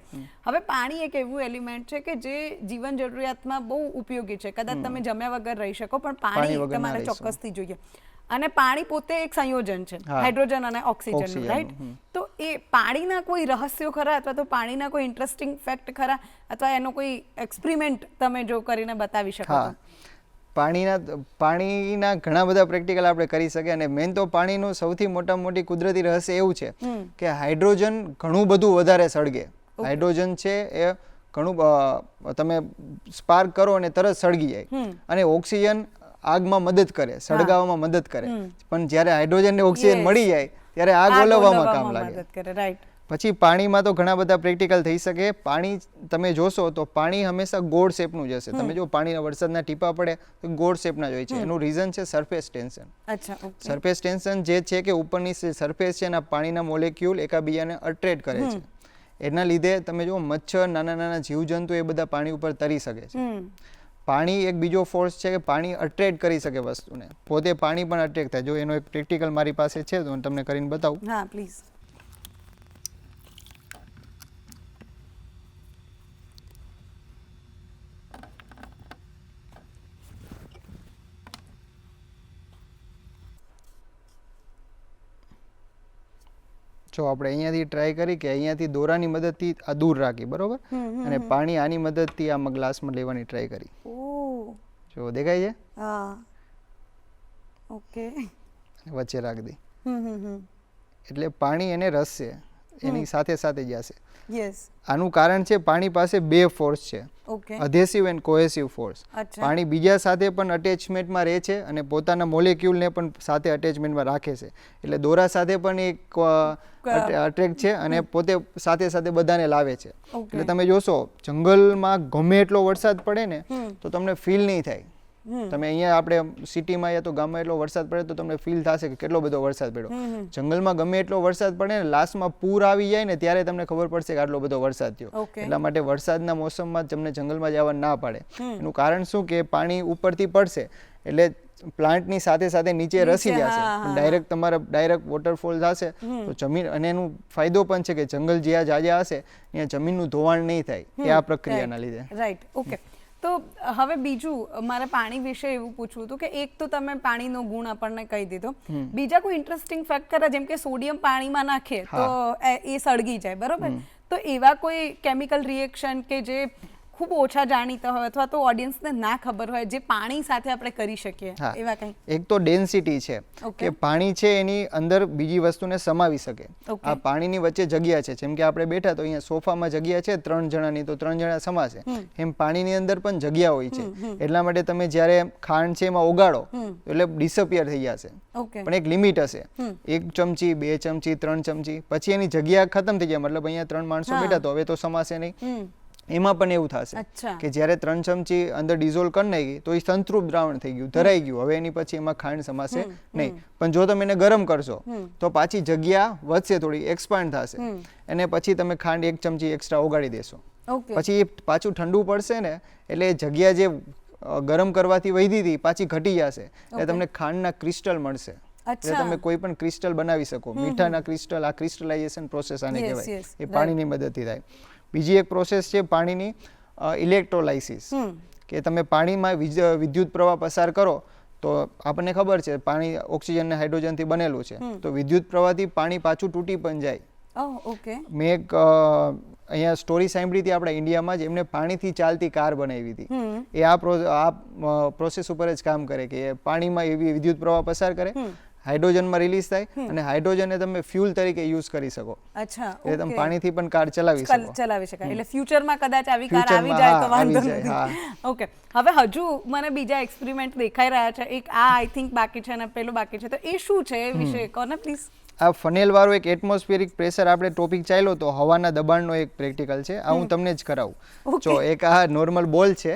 હવે પાણી એક એવું એલિમેન્ટ છે કે જે જીવન જરૂરિયાતમાં બહુ ઉપયોગી છે. કદાચ તમે જમ્યા વગર રહી શકો પણ પાણી તમારે ચોક્કસથી જોઈએ. અને પાણી પોતે એક સંયોજન છે હાઇડ્રોજન અને ઓક્સિજનનું, રાઈટ? તો એ પાણીના કોઈ રહસ્યો ખરા અથવા તો પાણીના કોઈ ઇન્ટરેસ્ટિંગ ફેક્ટ ખરા અથવા એનો કોઈ એક્સપેરિમેન્ટ તમે જો કરીને બતાવી શકો?
પાણીના ઘણા બધા પ્રેક્ટિકલ આપણે કરી શકીએ અને મેન તો પાણીનું સૌથી મોટી કુદરતી રહસ્ય એવું છે કે હાઇડ્રોજન ઘણું બધું વધારે સળગે. હાઇડ્રોજન છે એ ઘણું તમે સ્પાર્ક કરો અને તરત સળગી જાય અને ઓક્સિજન આગમાં મદદ કરે, સળગાવવામાં મદદ કરે, પણ જ્યારે હાઇડ્રોજન ને ઓક્સિજન મળી જાય ત્યારે આગ ઓલવવામાં કામ લાગે.
રાઈટ.
પછી પાણીમાં તો ઘણા બધા પ્રેક્ટિકલ થઈ શકે. પાણી તમે જોશો તો પાણી હંમેશા ગોળ શેપનું જ હશે. તમે જો પાણીના વરસાદના ટીપા પડે તો ગોળ શેપના જ હોય છે. એનું રીઝન છે સરફેસ ટેન્શન. સરફેસ ટેન્શન જે છે કે ઉપરની સરફેસ છે એના પાણીના મોલેક્યુલ એકબીજાને અટ્રેક્ટ કરે છે. એના લીધે તમે જો મચ્છર, નાના નાના જીવજંતુ એ બધા પાણી ઉપર તરી શકે છે. પાણી એક બીજો ફોર્સ છે કે પાણી અટ્રેક્ટ કરી શકે વસ્તુને, પોતે પાણી પણ અટ્રેક્ટ થાય. જો એનો એક પ્રેક્ટિકલ મારી પાસે છે તો હું તમને કરીને બતાવું.
હા પ્લીઝ.
જો આપણે અહીંયાથી ટ્રાય કરી કે અહીંયાથી દોરાની મદદથી આ દૂર રાખી, બરોબર, અને પાણી આની મદદથી આમાં ગ્લાસમાં લેવાની ટ્રાય કરી. જો દેખાય છે?
હા. ઓકે.
વચ્ચે રાખી દી. એટલે પાણી એને રસશે, એની સાથે સાથે જશે.
યસ.
આનું કારણ છે પાણી પાસે બે ફોર્સ છે, અધેસિવ એન્ડ કોહેસિવ ફોર્સ. પાણી બીજા સાથે પણ અટેચમેન્ટમાં રહે છે અને પોતાના મોલેક્યુલને પણ સાથે અટેચમેન્ટમાં રાખે છે. એટલે દોરા સાથે પણ એક અટ્રેક્ટ છે અને પોતે સાથે સાથે બધાને લાવે છે. એટલે તમે જોશો જંગલમાં ગમે એટલો વરસાદ પડે ને તો તમને ફીલ નહીં થાય. તમે અહીંયા આપણે સિટીમાં યા તો ગામમાં એટલો વરસાદ પડે તો તમને ફીલ થશે કે કેટલો બધો વરસાદ પડ્યો. જંગલમાં ગમે એટલો વરસાદ પડે ને લાસ્ટમાં પૂર આવી જાય ને ત્યારે તમને ખબર પડશે કે આટલો બધો વરસાદ થયો. એટલા માટે વરસાદના મોસમમાં તમને જંગલમાં જવા ના પાડે. એનું કારણ શું કે પાણી ઉપરથી પડશે એટલે પ્લાન્ટની સાથે સાથે નીચે રસી જશે, ડાયરેક્ટ તમારા ડાયરેક્ટ વોટરફોલ થશે તો જમીન, અને એનું ફાયદો પણ છે કે જંગલ જ્યાં જાજા હશે ત્યાં જમીનનું ધોવાણ નહીં થાય એ આ પ્રક્રિયાના લીધે.
રાઈટ. ઓકે. તો હવે બીજું મારે પાણી વિશે એવું પૂછવું હતું કે એક તો તમે પાણીનો ગુણ આપણને કહી દીધો, બીજા કોઈ ઇન્ટરેસ્ટિંગ ફેક્ટ ખરા, જેમ કે સોડિયમ પાણીમાં નાખીએ તો એ સળગી જાય, બરોબર, તો એવા કોઈ કેમિકલ રિએક્શન કે જે ખૂબ ઓછા જાણીતા હોય અથવા તો ઓડિયન્સને ના ખબર હોય જે પાણી સાથે આપણે કરી શકીએ એવા કંઈ?
એક તો ડેન્સિટી છે કે પાણી છે એની અંદર બીજી વસ્તુને સમાવી શકે. આ પાણીની વચ્ચે જગ્યા છે, જેમ કે આપણે બેઠા તો અહીંયા સોફામાં જગ્યા છે 3 જણાની તો 3 જણા સમાશે, એમ પાણીની અંદર પણ જગ્યા હોય છે. એટલા માટે તમે જ્યારે ખાંડ છે એમાં ઓગાળો એટલે ડિસઅપિયર થઈ જશે, પણ એક લિમિટ હશે, 1 ચમચી 2 ચમચી 3 ચમચી, પછી એની જગ્યા ખતમ થઈ જાય. મતલબ અહીંયા 3 માણસો બેઠા તો હવે તો સમાશે નહીં. એમાં પણ એવું થશે કે જ્યારે 3 ચમચી અંદર ડિઝોલ્વ કરી નાખી તો એ સંતૃપ્ત દ્રાવણ થઈ ગયું, ધરાઈ ગયું, હવે એની પછી એમાં ખાંડ સમાશે નહીં. પણ જો તમે એને ગરમ કરશો તો પાછી જગ્યા વધશે, થોડી એક્સપાન્ડ થશે, અને પછી તમે ખાંડ 1 ચમચી એક્સ્ટ્રા ઓગાળી દેશો, પછી એ પાછું ઠંડુ પડશે ને એટલે જગ્યા જે ગરમ કરવાથી વધી હતી પાછી ઘટી જશે, એટલે તમને ખાંડના ક્રિસ્ટલ મળશે. એટલે તમે કોઈ પણ ક્રિસ્ટલ બનાવી શકો, મીઠાના ક્રિસ્ટલ. આ ક્રિસ્ટલાઇઝેશન પ્રોસેસ આને કહેવાય, એ પાણીની મદદથી થાય. બીજી એક પ્રોસેસ છે પાણીની ઇલેક્ટ્રોલાઇસિસ, કે તમે પાણીમાં વિદ્યુત પ્રવાહ પસાર કરો તો આપણને ખબર છે પાણી ઓક્સિજન અને હાઇડ્રોજનથી બનેલું છે, તો વિદ્યુત પ્રવાહથી પાણી પાછું તૂટી પણ જાય. મેં એક અહીંયા સ્ટોરી સાંભળી હતી આપણા ઇન્ડિયામાં જ, એમને પાણીથી ચાલતી કાર બનાવી હતી. એ આ પ્રોસેસ ઉપર જ કામ કરે કે પાણીમાં એવી વિદ્યુત પ્રવાહ પસાર કરે, હાઇડ્રોજનમાં રિલીઝ થાય અને હાઇડ્રોજનને તમે ફ્યુલ તરીકે યુઝ કરી શકો. એટલે તમે પાણીથી પણ કાર ચલાવી
શકાય. એટલે ફ્યુચરમાં કદાચ આવી કાર આવી જાય તો વાંધો નથી. ઓકે. હવે હજુ મને બીજા એક્સપેરિમેન્ટ દેખાઈ રહ્યા છે. એક આ આઈ થિંક બાકી છે અને પેલું બાકી છે, તો એ શું છે એ વિશે કહો ને પ્લીઝ.
આ ફનેલ વાળો એક એટમોસ્ફિયરિક પ્રેશર આપણે ટોપિક ચાલ્યો તો હવાના દબાણનો એક પ્રેક્ટિકલ છે, આ હું તમને જ કરાવું. જો એક આ નોર્મલ બોલ છે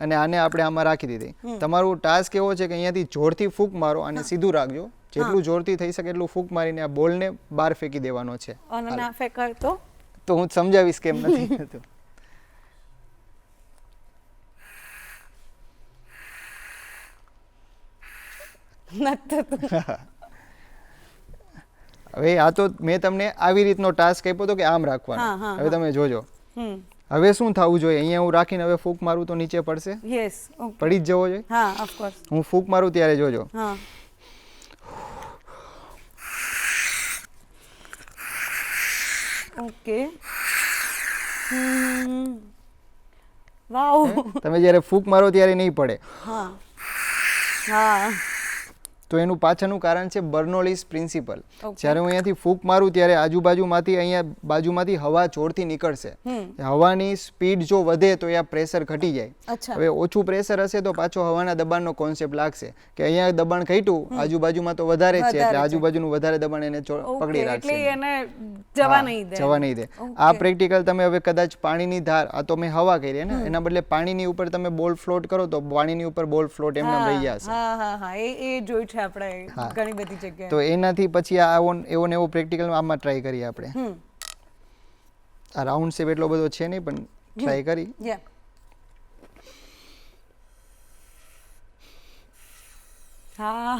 અને આને આપણે આમાં રાખી દીધી. તમારું ટાસ્ક એવો છે કે અહીંયાથી જોરથી ફૂંક મારો અને સીધું રાખજો, જેટલું જોરથી થઈ શકે એટલું ફૂંક મારીને આ બોલને બહાર ફેંકી દેવાનો છે.
અને ના ફેંકાય તો
હું સમજાવીશ કેમ નથી થતું. હવે આ તો મેં તમને આવી રીતનો ટાસ્ક આપ્યો હતો કે આમ રાખવાનો. હવે તમે જોજો હવે શું થવું જોઈએ. અહીંયા હું રાખીને હવે ફૂંક મારું તો નીચે પડશે, પડી જ જવો જોઈએ. હું ફૂંક મારું ત્યારે જોજો.
ઓકે. વાવ.
તમે જ્યારે ફૂંક મારો ત્યારે નહીં પડે. તો એનું પાછળનું કારણ છે બર્નોલીસ પ્રિન્સિપલ. જ્યારે હું અહીંયાથી ફૂંક મારું ત્યારે આજુબાજુમાંથી અહીંયા બાજુમાંથી હવા જોરથી નીકળશે. હવાની સ્પીડ જો વધે તો અહીંયા પ્રેશર ઘટી જાય. હવે ઓછું પ્રેશર હશે તો પાછો હવાના દબાણનો કોન્સેપ્ટ લાગશે કે અહીંયા દબાણ ઘટ્યું, આજુબાજુમાં તો વધારે છે એટલે આજુબાજુનું વધારે દબાણ એને પકડી રાખશે,
એટલે એને જવા નહીં દે.
આ પ્રેક્ટિકલ તમે હવે કદાચ પાણીની ધાર, આ તો મેં હવા કરી ને, એના બદલે પાણીની ઉપર તમે બોલ ફ્લોટ કરો તો પાણીની ઉપર બોલ ફ્લોટ એમને રહી જશે.
હા એ જોઈ છે આપણે ઘણી બધી જગ્યાએ.
તો એનાથી પછી એવો ને એવો પ્રેક્ટિકલ આમાં ટ્રાય કરીએ આપણે. આ રાઉન્ડ શેપ એટલો બધો છે નહીં પણ ટ્રાય કરી.
હા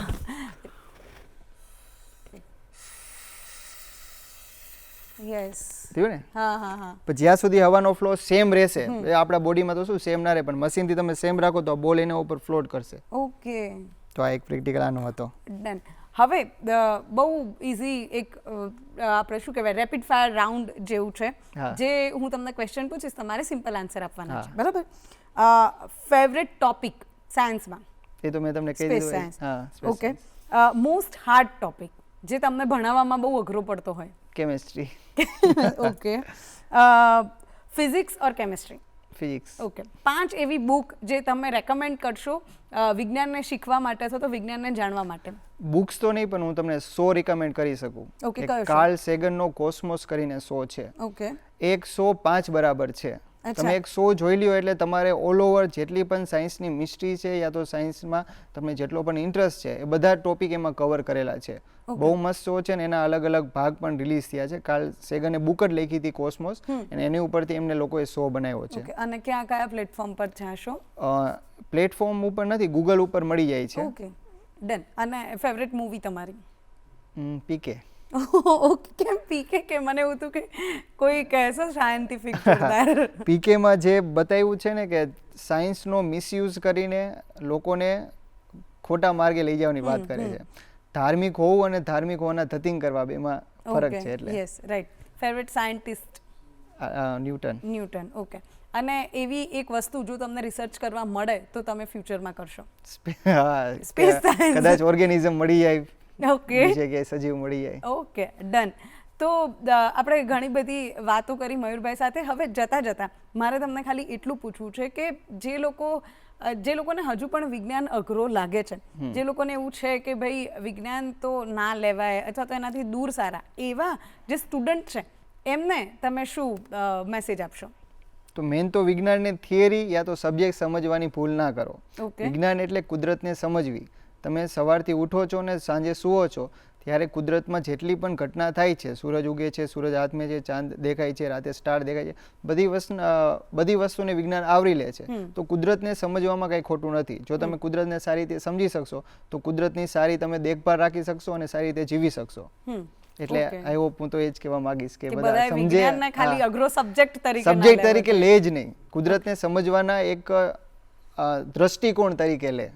યસ
થયું ને?
હા
પણ જ્યાં સુધી હવાનો ફ્લો સેમ રહેશે, આપણા બોડીમાં તો શું સેમ ના રહે, પણ મશીનથી તમે સેમ રાખો તો બોલ એના ઉપર ફ્લોટ કરશે.
ઓકે,
તો આ એક પ્રેક્ટિકલ આનો હતો.
ડન. હવે બહુ ઇઝી એક આપણે શું કહેવાય રેપિડ ફાયર રાઉન્ડ જેવું છે, જે હું તમને ક્વેશ્ચન પૂછીશ, તમારે સિમ્પલ આન્સર આપવાના છે, બરાબર? ફેવરેટ ટોપિક સાયન્સમાં?
એ તો મેં તમને કહી દીધું.
હા, ઓકે. મોસ્ટ હાર્ડ ટોપિક જે તમને ભણાવવામાં બહુ અઘરો પડતો હોય?
કેમેસ્ટ્રી.
ઓકે. ફિઝિક્સ ઓર કેમેસ્ટ્રી?
ફિઝિક્સ.
ઓકે. 5 એવી બુક જે તમે રેકમેન્ડ કરશો વિજ્ઞાનને શીખવા માટે અથવા તો વિજ્ઞાનને જાણવા માટે?
બુક્સ તો નહીં, પણ હું તમને 100 રિકમેન્ડ કરી શકું.
ઓકે, કયો?
કાર્લ સેગનનો કોસ્મોસ કરીને 100 છે.
ઓકે.
105 બરાબર છે. તમે 100 જોઈ લ્યો એટલે તમારે ઓલ ઓવર જેટલી પણ સાયન્સની મિસ્ટ્રી છે યા તો સાયન્સમાં તમને જેટલો પણ ઇન્ટરેસ્ટ છે એ બધા ટોપિક એમાં કવર કરેલા છે. બહુ મસ્ત શો છે ને એના અલગ અલગ ભાગ પણ રિલીઝ થયા છે. કાર્લ સેગને બુક જ લખી હતી કોસ્મોસ, અને એની ઉપરથી એમને લોકોએ શો બનાવ્યો છે.
અને કયા પ્લેટફોર્મ પર છે આ શો?
પ્લેટફોર્મ ઉપર નથી, ગૂગલ ઉપર મળી જાય છે.
Okay, done. અને ફેવરેટ મૂવી તમારી?
પીકે.
ઓકે, કેમ પીકે? કે મને એવું હતું કે કોઈ કહેશો સાયન્ટિફિક જોરદાર.
પીકેમાં જે બતાવ્યું છે ને કે સાયન્સનો મિસયુઝ કરીને લોકોને ખોટા માર્ગે લઈ જવાની વાત કરે છે. ધાર્મિક હોવું અને ધાર્મિક હોવાના ધતિંગ કરવા બેમાં ફરક છે. એટલે
yes, right. Favourite scientist? Newton. Okay. અને એવી એક વસ્તુ જો તમને રિસર્ચ કરવા મળે તો તમે ફ્યુચરમાં કરશો?
Space science. કદાચ ઓર્ગેનિઝમ મળી જાય.
ઓકે,
જગ્યાએ સજીવ મળી જાય.
Okay, done. તો આપણે ઘણી બધી વાતો કરી મયુરભાઈ સાથે. હવે જતા મારે તમને ખાલી એટલું પૂછવું છે કે જે લોકોને હજુ પણ વિજ્ઞાન અઘરો લાગે છે, જે લોકોને એવું છે કે ભાઈ વિજ્ઞાન તો ના લેવાય અથવા તો એનાથી દૂર સારા, એવા જે સ્ટુડન્ટ છે એમને તમે શું મેસેજ આપશો?
તો મેન તો વિજ્ઞાનને થિયરી યા તો સબ્જેક્ટ સમજવાની ભૂલ ના કરો. વિજ્ઞાન એટલે કુદરતને સમજવી. તમે સવારથી ઉઠો છો ને સાંજે સૂવો છો ત્યારે કુદરતમાં જેટલી પણ ઘટના થાય છે, સૂરજ ઉગે છે, સૂરજ હાથમે છે, ચાંદ દેખાય છે, રાતે સ્ટાર દેખાય છે, બધી વસ્તુને વિજ્ઞાન આવરી લે છે. તો કુદરતને સમજવામાં કંઈ ખોટું નથી. જો તમે કુદરતને સારી રીતે સમજી શકશો તો કુદરતની સારી તમે દેખભાળ રાખી શકશો અને સારી રીતે જીવી શકશો. એટલે આઈ હોપ હું તો એ જ કહેવા માંગીશ કે બધા સમજે,
ખાલી અઘરો સબ્જેક્ટ
તરીકે લે જ નહીં, કુદરતને સમજવાના એક દ્રષ્ટિકોણ તરીકે લે.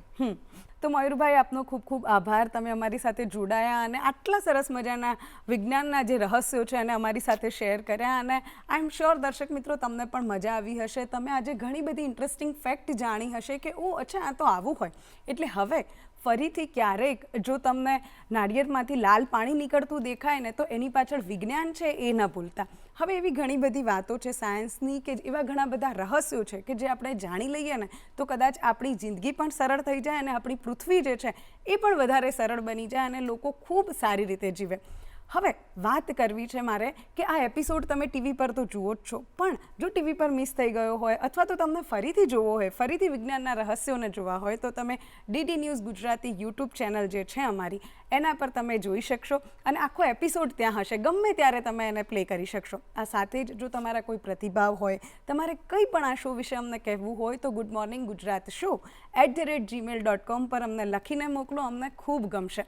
તો મયુરભાઈ, આપનો ખૂબ ખૂબ આભાર. તમે અમારી સાથે જોડાયા અને આટલા સરસ મજાના વિજ્ઞાનના જે રહસ્યો છે એને અમારી સાથે શેર કર્યા. અને આઈ એમ શ્યોર દર્શક મિત્રો તમને પણ મજા આવી હશે. તમે આજે ઘણી બધી ઇન્ટરેસ્ટિંગ ફેક્ટ જાણી હશે કે ઓ અચ્છા આ તો આવું હોય. એટલે હવે ફરીથી ક્યારેક જો તમને નાળિયેરમાંથી લાલ પાણી નીકળતું દેખાય ને તો એની પાછળ વિજ્ઞાન છે એ ન ભૂલતા. હવે એવી ઘણી બધી વાતો છે સાયન્સની કે એવા ઘણા બધા રહસ્યો છે કે જે આપણે જાણી લઈએ ને તો કદાચ આપણી જિંદગી પણ સરળ થઈ જાય અને આપણી પૃથ્વી જે છે એ પણ વધારે સરળ બની જાય અને લોકો ખૂબ સારી રીતે જીવે. હવે વાત કરવી છે મારે કે આ એપિસોડ તમે ટીવી પર તો જુઓ જ છો, પણ જો ટીવી પર મિસ થઈ ગયો હોય અથવા તો તમને ફરીથી જોવો હોય, ફરીથી વિજ્ઞાનના રહસ્યોને જોવા હોય તો તમે DD news Gujarati YouTube channel જે છે અમારી એના પર તમે જોઈ શકશો અને આખો એપિસોડ ત્યાં હશે. ગમે ત્યારે તમે એને પ્લે કરી શકશો. આ સાથે જ જો તમારા કોઈ પ્રતિભાવ હોય, તમારે કંઈ પણ આ શો વિશે અમને કહેવું હોય તો good morning Gujarat show @gmail.com પર અમને લખીને મોકલો. અમને ખૂબ ગમશે.